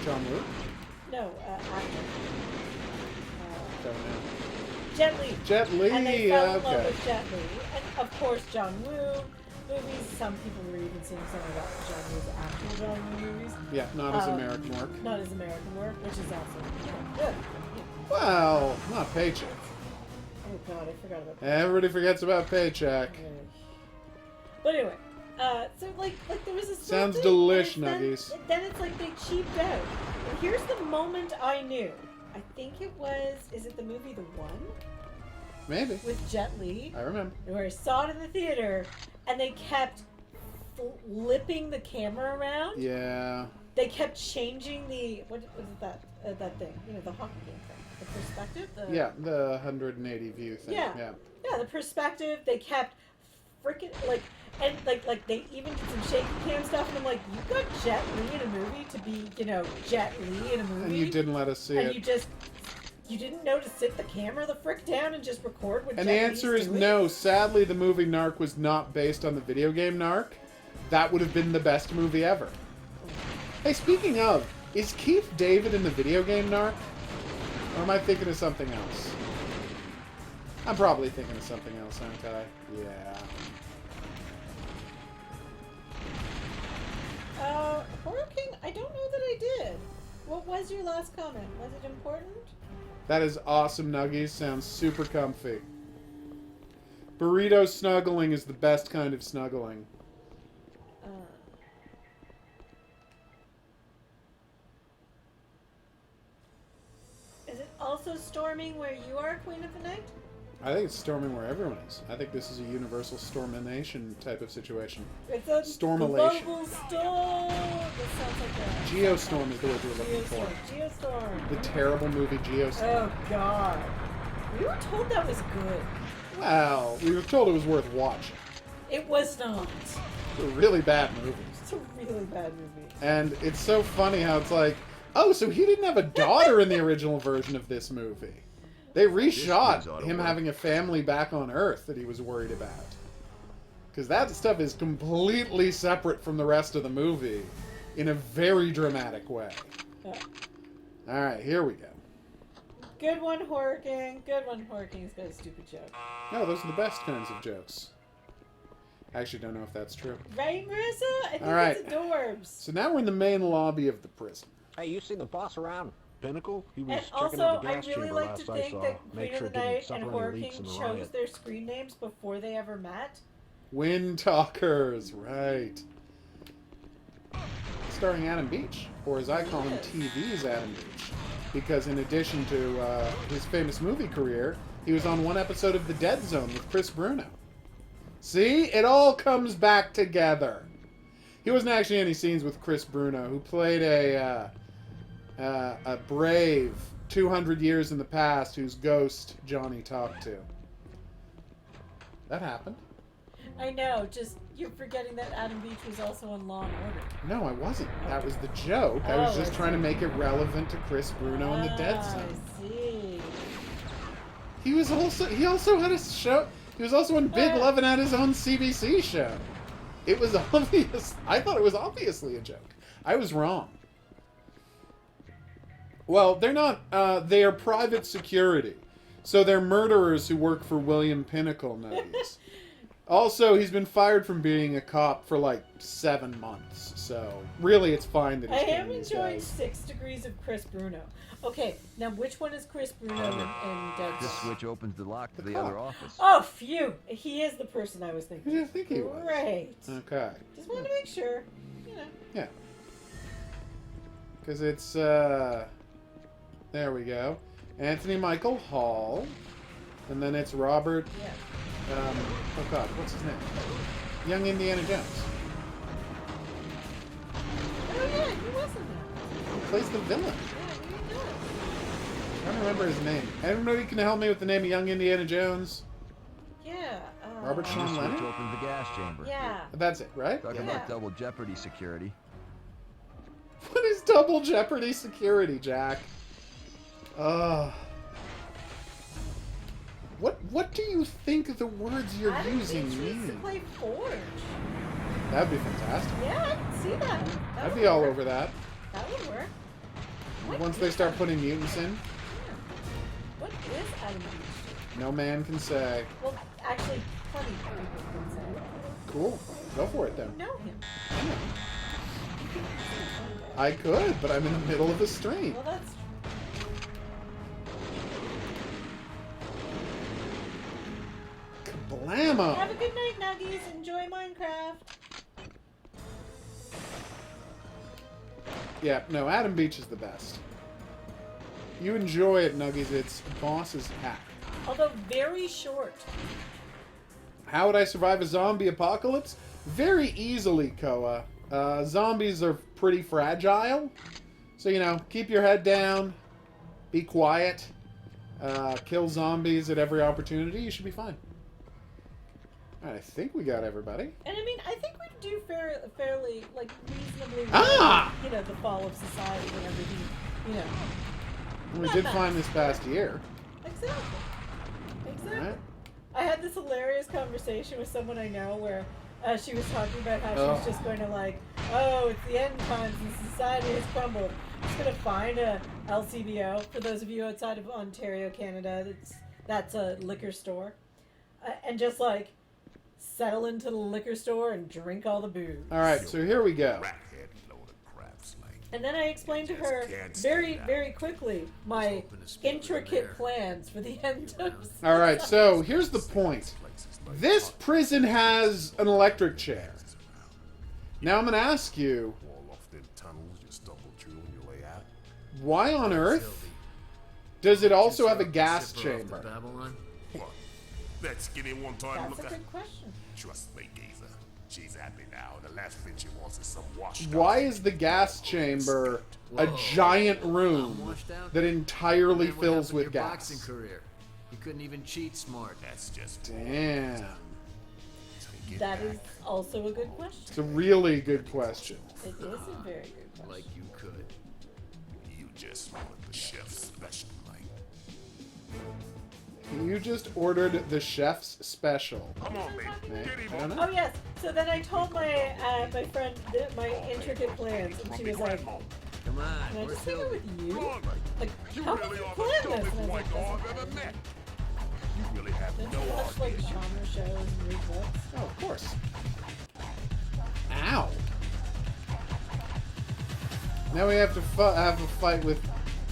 [SPEAKER 3] I
[SPEAKER 1] John Woo?
[SPEAKER 3] No, actor.
[SPEAKER 1] Don't know.
[SPEAKER 3] Jet Li.
[SPEAKER 1] Jet Li,
[SPEAKER 3] And they fell in love
[SPEAKER 1] okay.
[SPEAKER 3] with Jet Li. And of course, John Woo movies. Some people were even saying something about John Woo's actual John Woo movies.
[SPEAKER 1] Yeah, not his American work.
[SPEAKER 3] Not his American work, which is also good.
[SPEAKER 1] Well, not Paycheck.
[SPEAKER 3] Oh god, I forgot about that.
[SPEAKER 1] Everybody forgets about Paycheck.
[SPEAKER 3] But anyway, so like there was a
[SPEAKER 1] Sounds
[SPEAKER 3] thing,
[SPEAKER 1] delish,
[SPEAKER 3] and then-
[SPEAKER 1] Nuggies.
[SPEAKER 3] Then it's like they cheaped out. And here's the moment I knew. I think it was. Is it the movie The One
[SPEAKER 1] Maybe.
[SPEAKER 3] with Jet Li?
[SPEAKER 1] I remember.
[SPEAKER 3] Where I saw it in the theater, and they kept flipping the camera around.
[SPEAKER 1] Yeah.
[SPEAKER 3] They kept changing the what was it that thing? You know, the hockey game thing. The perspective.
[SPEAKER 1] Yeah, the 180 view thing.
[SPEAKER 3] Yeah. Yeah, the perspective. They kept freaking like they even did some shaky cam stuff, and I'm like, you got Jet Li in a movie to be, you know, Jet Li in a movie,
[SPEAKER 1] And you didn't let us see
[SPEAKER 3] and
[SPEAKER 1] it.
[SPEAKER 3] you didn't know to sit the camera the frick down and just record what
[SPEAKER 1] And
[SPEAKER 3] Jet
[SPEAKER 1] the
[SPEAKER 3] Li's
[SPEAKER 1] answer is
[SPEAKER 3] doing?
[SPEAKER 1] no. Sadly, the movie Narc was not based on the video game Narc. That would have been the best movie ever. Hey, speaking of, is Keith David in the video game Narc? Or am I thinking of something else? I'm probably thinking of something else, aren't I? Yeah.
[SPEAKER 3] Horror King, I don't know that I did. What was your last comment? Was it important?
[SPEAKER 1] That is awesome, Nuggies. Sounds super comfy. Burrito snuggling is the best kind of snuggling.
[SPEAKER 3] Is it also storming where you are, Queen of the Night?
[SPEAKER 1] I think it's storming where everyone is. I think this is a universal stormination type of situation.
[SPEAKER 3] It's a
[SPEAKER 1] Stormilation.
[SPEAKER 3] global storm. That sounds like a
[SPEAKER 1] Geostorm is the word you're looking for.
[SPEAKER 3] Geostorm.
[SPEAKER 1] The terrible movie Geostorm.
[SPEAKER 3] Oh God. We were told that was good.
[SPEAKER 1] Well, we were told it was worth watching.
[SPEAKER 3] It was not.
[SPEAKER 1] It's a really bad movie.
[SPEAKER 3] It's a really bad movie.
[SPEAKER 1] And it's so funny how it's like, oh, so he didn't have a daughter in the original version of this movie. They reshot
[SPEAKER 6] ought to
[SPEAKER 1] him
[SPEAKER 6] work.
[SPEAKER 1] having a family back on Earth that he was worried about. Because that stuff is completely separate from the rest of the movie in a very dramatic way.
[SPEAKER 3] Yeah.
[SPEAKER 1] Alright, here we go.
[SPEAKER 3] Good one, Horror King. Good one, Horror King's got a stupid joke.
[SPEAKER 1] No, those are the best kinds of jokes. I actually don't know if that's true.
[SPEAKER 3] Right, Marissa? I think
[SPEAKER 1] All right.
[SPEAKER 3] it's adorbs.
[SPEAKER 1] So now we're in the main lobby of the prison.
[SPEAKER 5] Hey, you seen the boss around?
[SPEAKER 7] Pinnacle? He was
[SPEAKER 3] And
[SPEAKER 7] checking
[SPEAKER 3] also,
[SPEAKER 7] out the
[SPEAKER 3] I
[SPEAKER 7] gas
[SPEAKER 3] really
[SPEAKER 7] chamber
[SPEAKER 3] like to
[SPEAKER 7] last I
[SPEAKER 3] think
[SPEAKER 7] saw.
[SPEAKER 3] that
[SPEAKER 7] Make
[SPEAKER 3] Queen
[SPEAKER 7] sure
[SPEAKER 3] of
[SPEAKER 7] it
[SPEAKER 3] the
[SPEAKER 7] didn't
[SPEAKER 3] Night
[SPEAKER 7] suffer
[SPEAKER 3] and
[SPEAKER 7] any
[SPEAKER 3] Horror
[SPEAKER 7] leaks
[SPEAKER 3] King
[SPEAKER 7] in the
[SPEAKER 3] chose
[SPEAKER 7] riot.
[SPEAKER 3] their screen names before they ever met.
[SPEAKER 1] Wind Talkers, right. Starring Adam Beach, or as I call him,
[SPEAKER 3] Yes.
[SPEAKER 1] TV's Adam Beach. Because in addition to his famous movie career, he was on one episode of The Dead Zone with Chris Bruno. See? It all comes back together. He wasn't actually in any scenes with Chris Bruno, who played a brave 200 years in the past whose ghost Johnny talked to. That happened.
[SPEAKER 3] I know, just you're forgetting that Adam Beach was also on Law and Order.
[SPEAKER 1] No, I wasn't. That was the joke. I was
[SPEAKER 3] Oh,
[SPEAKER 1] just
[SPEAKER 3] I
[SPEAKER 1] trying to
[SPEAKER 3] see.
[SPEAKER 1] make it relevant to Chris Bruno and the Dead Zone.
[SPEAKER 3] I see.
[SPEAKER 1] He also had a show. He was also in Big Love and had his own CBC show. It was obvious. I thought it was obviously a joke. I was wrong. Well, they're not. They are private security, so they're murderers who work for William Pinnacle. Nuggies. Also, he's been fired from being a cop for like 7 months, so really it's fine that
[SPEAKER 3] I
[SPEAKER 1] he's
[SPEAKER 3] am
[SPEAKER 1] killing these
[SPEAKER 3] enjoying
[SPEAKER 1] guys.
[SPEAKER 3] 6 Degrees of Chris Bruno. Okay, now which one is Chris Bruno in Dead
[SPEAKER 6] This
[SPEAKER 3] Zone?
[SPEAKER 6] switch opens the lock to
[SPEAKER 1] The
[SPEAKER 6] the
[SPEAKER 1] cop.
[SPEAKER 6] other office.
[SPEAKER 3] Oh, phew! He is the person I was
[SPEAKER 1] Who
[SPEAKER 3] thinking.
[SPEAKER 1] do you think he was?
[SPEAKER 3] Great.
[SPEAKER 1] Okay.
[SPEAKER 3] Just wanted to make sure. You know.
[SPEAKER 1] Yeah. Because it's, there we go. Anthony Michael Hall. And then it's Robert,
[SPEAKER 3] Yeah.
[SPEAKER 1] oh god, what's his name? Young Indiana Jones.
[SPEAKER 3] Oh yeah, he wasn't that.
[SPEAKER 1] He plays the villain.
[SPEAKER 3] Yeah, he does.
[SPEAKER 1] I don't remember his name. Anybody can help me with the name of Young Indiana Jones?
[SPEAKER 3] Yeah.
[SPEAKER 1] Robert
[SPEAKER 6] This
[SPEAKER 1] Sean
[SPEAKER 6] switch
[SPEAKER 1] Lennon?
[SPEAKER 6] opens the gas chamber.
[SPEAKER 3] Yeah.
[SPEAKER 1] That's it, right?
[SPEAKER 6] Talking
[SPEAKER 3] Yeah.
[SPEAKER 6] about double jeopardy security.
[SPEAKER 1] What is double jeopardy security, Jack? What do you think the words you're
[SPEAKER 3] Adam
[SPEAKER 1] using
[SPEAKER 3] Beach needs to
[SPEAKER 1] mean?
[SPEAKER 3] play Forge.
[SPEAKER 1] That'd be fantastic.
[SPEAKER 3] Yeah, I can see that.
[SPEAKER 1] I'd
[SPEAKER 3] would
[SPEAKER 1] be all
[SPEAKER 3] work.
[SPEAKER 1] over that.
[SPEAKER 3] That would work. What
[SPEAKER 1] Once
[SPEAKER 3] is
[SPEAKER 1] they start
[SPEAKER 3] Adam
[SPEAKER 1] putting mutants in,
[SPEAKER 3] Beach? What is Adam Beach?
[SPEAKER 1] no man can say.
[SPEAKER 3] Well, actually, plenty of people can say.
[SPEAKER 1] Cool. Go for it then.
[SPEAKER 3] You know him.
[SPEAKER 1] I could, but I'm in the middle of a stream.
[SPEAKER 3] Well, that's
[SPEAKER 1] Blammo!
[SPEAKER 3] Have a good night, Nuggies. Enjoy Minecraft.
[SPEAKER 1] Yeah, no, Adam Beach is the best. You enjoy it, Nuggies. It's boss's hack.
[SPEAKER 3] Although very short.
[SPEAKER 1] How would I survive a zombie apocalypse? Very easily, Koa. Zombies are pretty fragile. So, you know, keep your head down. Be quiet. Kill zombies at every opportunity. You should be fine. Alright, I think we got everybody.
[SPEAKER 3] And I mean, I think we do fairly, like, reasonably
[SPEAKER 1] Ah!
[SPEAKER 3] well, you know, the fall of society and everything, you know.
[SPEAKER 1] We
[SPEAKER 3] Not
[SPEAKER 1] did
[SPEAKER 3] bad.
[SPEAKER 1] find this past year.
[SPEAKER 3] Exactly. Exactly.
[SPEAKER 1] Alright.
[SPEAKER 3] I had this hilarious conversation with someone I know where she was talking about how she was just going to like, oh, it's the end times and society has crumbled. Just going to find a LCBO. For those of you outside of Ontario, Canada, that's a liquor store. And just like settle into the liquor store and drink all the booze.
[SPEAKER 1] Alright, so here we go.
[SPEAKER 3] And then I explained to her very, very quickly my intricate plans for the end of
[SPEAKER 1] Alright, so here's the point. This prison has an electric chair. Now I'm going to ask you, why on earth does it also have a gas chamber?
[SPEAKER 2] Babylon?
[SPEAKER 7] That skinny one-time
[SPEAKER 3] That's a
[SPEAKER 7] looker.
[SPEAKER 3] good question.
[SPEAKER 7] Trust me, geezer. She's happy now. The last thing she wants is some wash.
[SPEAKER 1] Why is the gas chamber a giant room
[SPEAKER 2] Washed out?
[SPEAKER 1] that entirely
[SPEAKER 2] Man, what
[SPEAKER 1] fills
[SPEAKER 2] happened
[SPEAKER 1] with
[SPEAKER 2] to your boxing
[SPEAKER 1] gas?
[SPEAKER 2] career? You couldn't even cheat smart.
[SPEAKER 7] That's just
[SPEAKER 1] Damn.
[SPEAKER 3] That is also a good question.
[SPEAKER 1] It's a really good question.
[SPEAKER 3] It is a very good question.
[SPEAKER 2] Like you could.
[SPEAKER 7] you just wanted the chef's special night.
[SPEAKER 1] You just ordered the chef's special.
[SPEAKER 7] Come on, baby.
[SPEAKER 1] Hey,
[SPEAKER 7] Get
[SPEAKER 1] I
[SPEAKER 7] him
[SPEAKER 1] don't
[SPEAKER 7] on.
[SPEAKER 1] know.
[SPEAKER 3] Oh yes. So then I told my my friend my intricate plans, and she was like,
[SPEAKER 2] Come
[SPEAKER 3] "Can
[SPEAKER 2] on,
[SPEAKER 3] I
[SPEAKER 2] where's
[SPEAKER 3] just hang out
[SPEAKER 2] Hildy?
[SPEAKER 3] with you?
[SPEAKER 7] Come on,
[SPEAKER 3] Like,
[SPEAKER 7] You
[SPEAKER 3] how
[SPEAKER 7] really
[SPEAKER 3] did you
[SPEAKER 7] are
[SPEAKER 3] plan
[SPEAKER 7] the
[SPEAKER 3] this?"
[SPEAKER 7] dumbest
[SPEAKER 3] And I was
[SPEAKER 7] white
[SPEAKER 3] like,
[SPEAKER 7] dog
[SPEAKER 3] "Doesn't
[SPEAKER 7] I've ever
[SPEAKER 3] matter."
[SPEAKER 7] met. You really have
[SPEAKER 3] Don't
[SPEAKER 7] no
[SPEAKER 3] you watch like
[SPEAKER 7] idea.
[SPEAKER 3] genre shows and read books?
[SPEAKER 1] Oh, of course. Ow. Now we have to have a fight with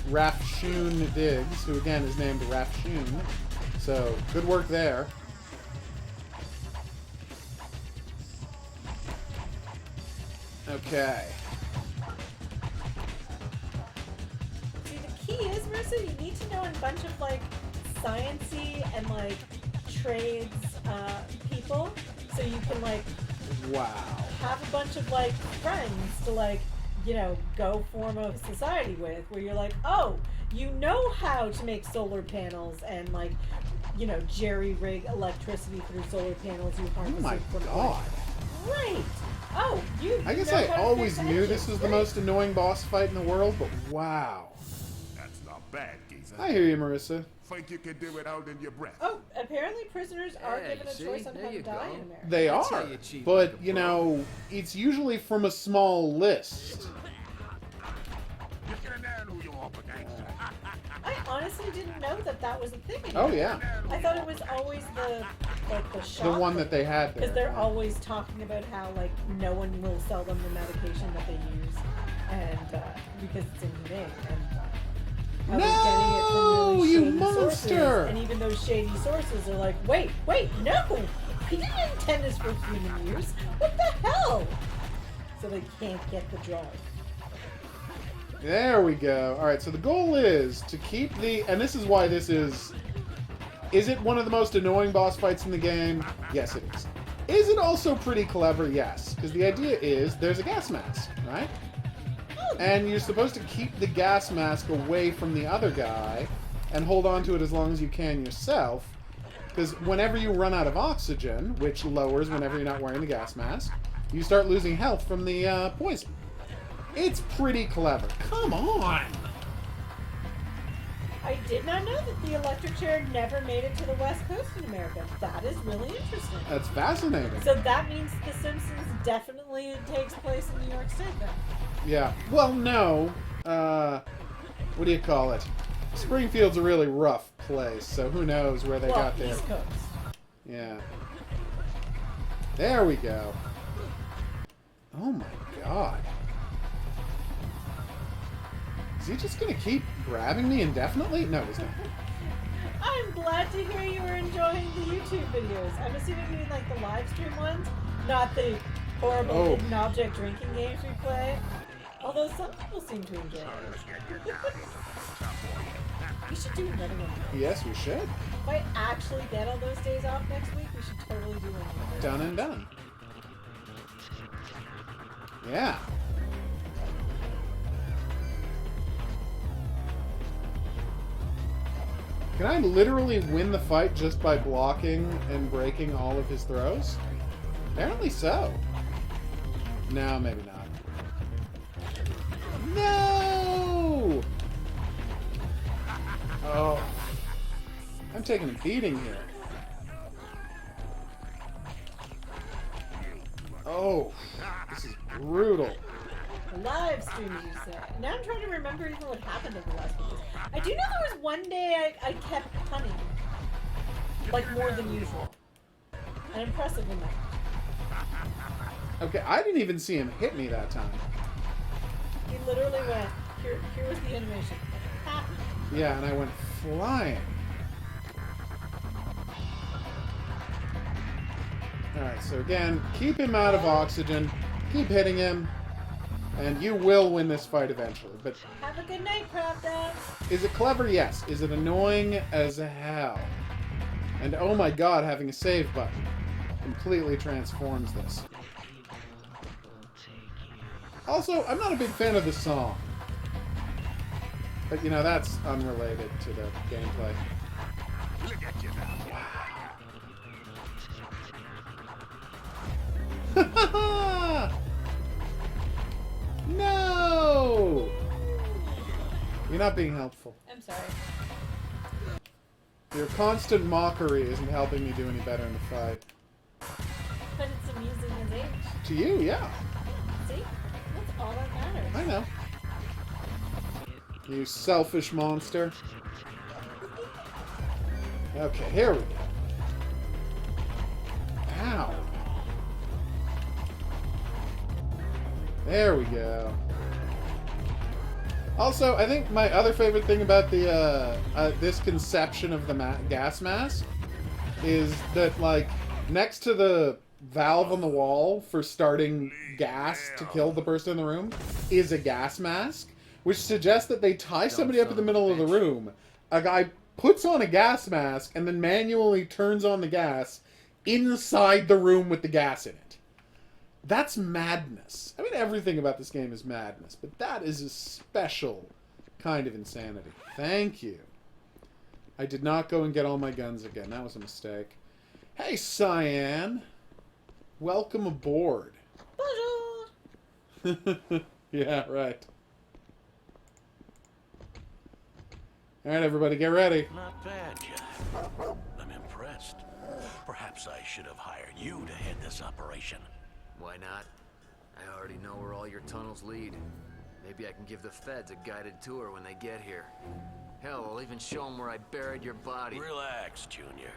[SPEAKER 1] Rafshoon Diggs, who again is named Rafshoon. So, good work there. Okay.
[SPEAKER 3] See, the key is, Marissa, you need to know a bunch of like science-y and like trades people, so you can like
[SPEAKER 1] Wow.
[SPEAKER 3] have a bunch of like friends to like, you know, go form a society with, where you're like, oh, you know how to make solar panels and like, you know, jerry-rig electricity through solar panels. You
[SPEAKER 1] Oh
[SPEAKER 3] harness
[SPEAKER 1] my
[SPEAKER 3] it from
[SPEAKER 1] god.
[SPEAKER 3] Right. Oh, you.
[SPEAKER 1] I guess
[SPEAKER 3] know
[SPEAKER 1] I
[SPEAKER 3] how to
[SPEAKER 1] always
[SPEAKER 3] fix
[SPEAKER 1] knew
[SPEAKER 3] engines.
[SPEAKER 1] this was the
[SPEAKER 3] Great.
[SPEAKER 1] most annoying boss fight in the world, but wow.
[SPEAKER 7] That's not bad, geezer.
[SPEAKER 1] I hear you, Marissa.
[SPEAKER 7] Think you can do it out in your breath.
[SPEAKER 3] Oh, apparently prisoners are
[SPEAKER 2] Yeah,
[SPEAKER 3] given a
[SPEAKER 2] you
[SPEAKER 3] choice
[SPEAKER 2] see?
[SPEAKER 3] on
[SPEAKER 2] There
[SPEAKER 3] how to
[SPEAKER 2] you
[SPEAKER 3] die
[SPEAKER 2] go.
[SPEAKER 3] in America.
[SPEAKER 1] They
[SPEAKER 2] That's
[SPEAKER 1] are,
[SPEAKER 2] how you cheat
[SPEAKER 1] but
[SPEAKER 2] like a
[SPEAKER 1] you
[SPEAKER 2] pro.
[SPEAKER 1] know, it's usually from a small list.
[SPEAKER 7] You can learn who you're up against.
[SPEAKER 3] I honestly didn't know that that was a thing.
[SPEAKER 1] Oh
[SPEAKER 3] anymore.
[SPEAKER 1] yeah.
[SPEAKER 3] I thought it was always the like the shop.
[SPEAKER 1] The one that they had there.
[SPEAKER 3] Because they're always talking about how like no one will sell them the medication that they use, and because it's inhumane. And how
[SPEAKER 1] No,
[SPEAKER 3] they're getting it from really
[SPEAKER 1] you
[SPEAKER 3] shady sources,
[SPEAKER 1] monster!
[SPEAKER 3] and even those shady sources are like, wait, no, he didn't intend this for human use. What the hell? So they can't get the drug.
[SPEAKER 1] There we go. Alright, so the goal is to keep the... And this is why this is... Is it one of the most annoying boss fights in the game? Yes, it is. Is it also pretty clever? Yes. Because the idea is there's a gas mask, right? And you're supposed to keep the gas mask away from the other guy and hold on to it as long as you can yourself. Because whenever you run out of oxygen, which lowers whenever you're not wearing the gas mask, you start losing health from the poison. It's pretty clever. Come on!
[SPEAKER 3] I did not know that the electric chair never made it to the West Coast in America. That is really interesting.
[SPEAKER 1] That's fascinating.
[SPEAKER 3] So that means The Simpsons definitely takes place in New York State then.
[SPEAKER 1] Yeah. Well, no. What do you call it? Springfield's a really rough place, so who knows where they got their...
[SPEAKER 3] East Coast.
[SPEAKER 1] Yeah. There we go. Oh my god. Is he just gonna keep grabbing me indefinitely? No, he's not.
[SPEAKER 3] I'm glad to hear you were enjoying the YouTube videos. I'm assuming you mean like the live stream ones, not the horrible hidden object drinking games we play. Although some people seem to enjoy it. We should do another one.
[SPEAKER 1] Yes, we should.
[SPEAKER 3] If I actually get all those days off next week, we should totally do one.
[SPEAKER 1] Done and done. Yeah. Can I literally win the fight just by blocking and breaking all of his throws? Apparently so. No, maybe not. No! Oh. I'm taking a beating here. Oh. This is brutal.
[SPEAKER 3] Live stream, as you say. Now I'm trying to remember even what happened in the last one. I do know there was one day I kept punning. Like more than usual. And impressive enough.
[SPEAKER 1] Okay, I didn't even see him hit me that time.
[SPEAKER 3] He literally went, here was the animation. Ha!
[SPEAKER 1] Yeah, and I went flying. Alright, so again, keep him out of oxygen. Keep hitting him. And you will win this fight eventually. But
[SPEAKER 3] Have a good night, Pravda.
[SPEAKER 1] is it clever? Yes. Is it annoying as hell? And oh my god, having a save button completely transforms this. Also, I'm not a big fan of the song. But, you know, that's unrelated to the gameplay.
[SPEAKER 7] Look at you now.
[SPEAKER 1] No! You're not being helpful.
[SPEAKER 3] I'm sorry.
[SPEAKER 1] Your constant mockery isn't helping me do any better in the fight.
[SPEAKER 3] But it's amusing as age.
[SPEAKER 1] To you, yeah.
[SPEAKER 3] See? That's all that matters.
[SPEAKER 1] I know. You selfish monster. Okay, here we go. Ow. There we go. Also, I think my other favorite thing about the this conception of the gas mask is that, like, next to the valve on the wall for starting gas to kill the person in the room is a gas mask, which suggests that they tie somebody up in the middle of the room. A guy puts on a gas mask and then manually turns on the gas inside the room with the gas in it. That's madness. I mean, everything about this game is madness, but that is a special kind of insanity. Thank you. I did not go and get all my guns again. That was a mistake. Hey, Cyan. Welcome aboard.
[SPEAKER 3] Bonjour.
[SPEAKER 1] Yeah, right. Alright, everybody, get ready.
[SPEAKER 4] Not bad, Jack. I'm impressed. Perhaps I should have hired you to head this operation.
[SPEAKER 2] Why not? I already know where all your tunnels lead. Maybe I can give the feds a guided tour when they get here. Hell, I'll even show them where I buried your body.
[SPEAKER 4] Relax, Junior.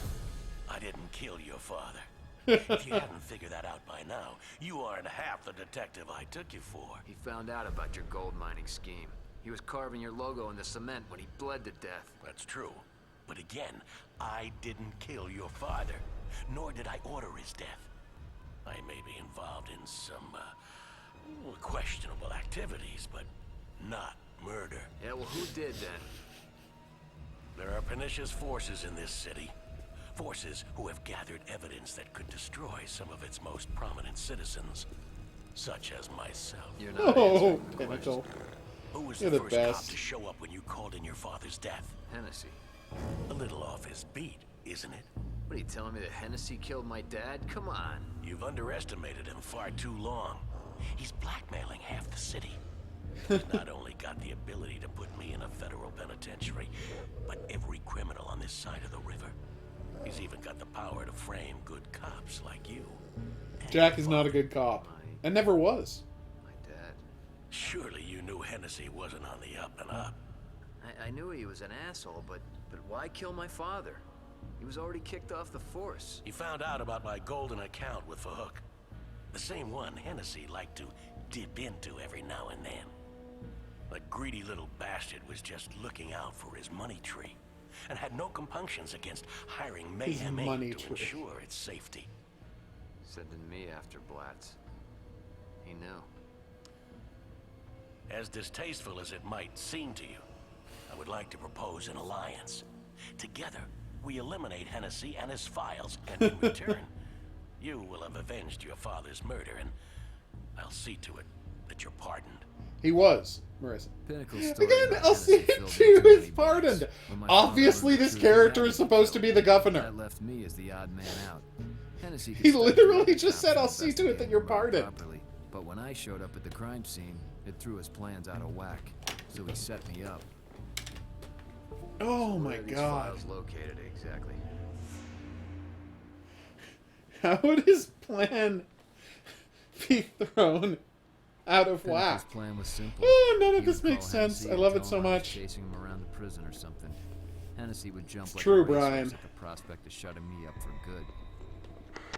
[SPEAKER 4] I didn't kill your father. If you hadn't figured that out by now, you aren't half the detective I took you for.
[SPEAKER 2] He found out about your gold mining scheme. He was carving your logo in the cement when he bled to death.
[SPEAKER 4] That's true. But again, I didn't kill your father, nor did I order his death. I may be involved in some, questionable activities, but not murder.
[SPEAKER 2] Yeah, well, who did then?
[SPEAKER 4] There are pernicious forces in this city. Forces who have gathered evidence that could destroy some of its most prominent citizens, such as myself.
[SPEAKER 2] You're not
[SPEAKER 1] Oh,
[SPEAKER 2] answering the
[SPEAKER 1] Pinnacle.
[SPEAKER 2] question.
[SPEAKER 4] Who was
[SPEAKER 1] You're
[SPEAKER 4] the
[SPEAKER 1] the
[SPEAKER 4] first cop
[SPEAKER 1] best.
[SPEAKER 4] to show up when you called in your father's death?
[SPEAKER 2] Hennessy.
[SPEAKER 4] A little off his beat, isn't it?
[SPEAKER 2] What are you telling me that Hennessy killed my dad? Come on.
[SPEAKER 4] You've underestimated him far too long. He's blackmailing half the city. He's not only got the ability to put me in a federal penitentiary, but every criminal on this side of the river. He's even got the power to frame good cops like you. And
[SPEAKER 1] Jack
[SPEAKER 4] your
[SPEAKER 1] is not a
[SPEAKER 4] father.
[SPEAKER 1] good cop. And never was.
[SPEAKER 2] My dad.
[SPEAKER 4] Surely you knew Hennessy wasn't on the up and up.
[SPEAKER 2] I knew he was an asshole, but why kill my father? He was already kicked off the force.
[SPEAKER 4] You found out about my golden account with Fahook. The same one Hennessy liked to dip into every now and then. The greedy little bastard was just looking out for his money tree, and had no compunctions against hiring Mayhem
[SPEAKER 1] money
[SPEAKER 4] Inc. to
[SPEAKER 1] tree.
[SPEAKER 4] ensure its safety.
[SPEAKER 2] Sending me after Blatz. He knew.
[SPEAKER 4] As distasteful as it might seem to you, I would like to propose an alliance. Together, we eliminate Hennessy and his files, and in return, you will have avenged your father's murder, and I'll see to it that you're pardoned.
[SPEAKER 1] He was, Marissa.
[SPEAKER 2] Pinnacle's story
[SPEAKER 1] Again,
[SPEAKER 2] about
[SPEAKER 1] I'll see
[SPEAKER 2] Hennessy
[SPEAKER 1] it
[SPEAKER 2] filled
[SPEAKER 1] too.
[SPEAKER 2] me too
[SPEAKER 1] He's
[SPEAKER 2] many
[SPEAKER 1] pardoned.
[SPEAKER 2] blanks. When my father
[SPEAKER 1] Obviously,
[SPEAKER 2] learned the
[SPEAKER 1] this
[SPEAKER 2] truth,
[SPEAKER 1] character
[SPEAKER 2] he
[SPEAKER 1] is
[SPEAKER 2] had
[SPEAKER 1] supposed to be the
[SPEAKER 2] killed.
[SPEAKER 1] governor.
[SPEAKER 2] That left me as the odd man out. Hennessy could
[SPEAKER 1] He
[SPEAKER 2] stop
[SPEAKER 1] literally
[SPEAKER 2] the
[SPEAKER 1] just
[SPEAKER 2] cops
[SPEAKER 1] said,
[SPEAKER 2] from
[SPEAKER 1] "I'll see to it that
[SPEAKER 2] investigating
[SPEAKER 1] you're
[SPEAKER 2] the murder
[SPEAKER 1] pardoned."
[SPEAKER 2] properly. But when I showed up at the crime scene, it threw his plans out of whack. So he set me up.
[SPEAKER 1] Oh
[SPEAKER 2] Where
[SPEAKER 1] my
[SPEAKER 2] are these
[SPEAKER 1] god.
[SPEAKER 2] files located exactly?
[SPEAKER 1] How would his plan be thrown out of whack?
[SPEAKER 2] Pinnacle's plan was simple.
[SPEAKER 1] Oh, none of
[SPEAKER 2] He
[SPEAKER 1] this
[SPEAKER 2] would
[SPEAKER 1] makes
[SPEAKER 2] call
[SPEAKER 1] sense.
[SPEAKER 2] Hennessy
[SPEAKER 1] I
[SPEAKER 2] and
[SPEAKER 1] love
[SPEAKER 2] tell
[SPEAKER 1] it so
[SPEAKER 2] him I was
[SPEAKER 1] much.
[SPEAKER 2] Chasing him around the prison or something. Hennessy would jump like
[SPEAKER 1] true,
[SPEAKER 2] a racehorse
[SPEAKER 1] Brian.
[SPEAKER 2] at the prospect of shutting me up for good.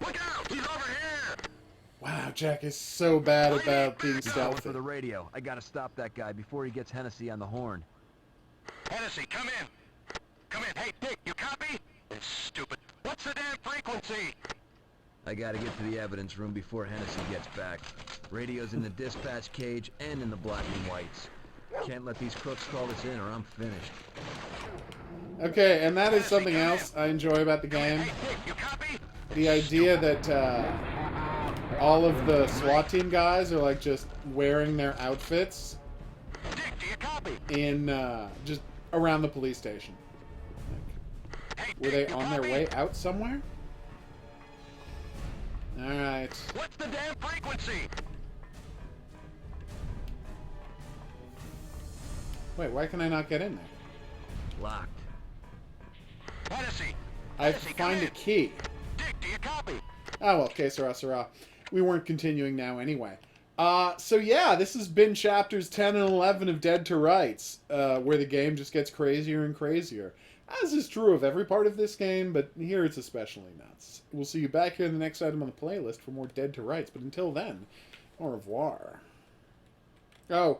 [SPEAKER 6] Look out! He's over here!
[SPEAKER 1] Wow, Jack is so bad about being
[SPEAKER 6] He's going
[SPEAKER 1] stealthy.
[SPEAKER 6] for the radio. I gotta stop that guy before he gets Hennessy on the horn.
[SPEAKER 7] Hennessy, come in. Come in. Hey, Dick, you copy? Stupid. What's the damn frequency?
[SPEAKER 6] I gotta get to the evidence room before Hennessy gets back. Radio's in the dispatch cage and in the black and whites. Can't let these crooks call us in or I'm finished.
[SPEAKER 1] Okay, and that is something else I enjoy about the game.
[SPEAKER 7] Hey, Dick, you copy?
[SPEAKER 1] The idea that all of the SWAT team guys are like just wearing their outfits
[SPEAKER 7] Dick, do you copy?
[SPEAKER 1] in just around the police station.
[SPEAKER 7] Hey,
[SPEAKER 1] Were they
[SPEAKER 7] Dick, you
[SPEAKER 1] on their
[SPEAKER 7] copy?
[SPEAKER 1] way out somewhere? Alright.
[SPEAKER 7] What's the damn frequency?
[SPEAKER 1] Wait, why can I not get in there?
[SPEAKER 6] Locked.
[SPEAKER 7] Hennessy.
[SPEAKER 1] I have to find a key.
[SPEAKER 7] Dick, do you copy?
[SPEAKER 1] Oh, well, que sera, sera. We weren't continuing now anyway. So yeah, this has been chapters 10 and 11 of Dead to Rights, where the game just gets crazier and crazier. As is true of every part of this game, but here it's especially nuts. We'll see you back here in the next item on the playlist for more Dead to Rights, but until then, au revoir. Oh,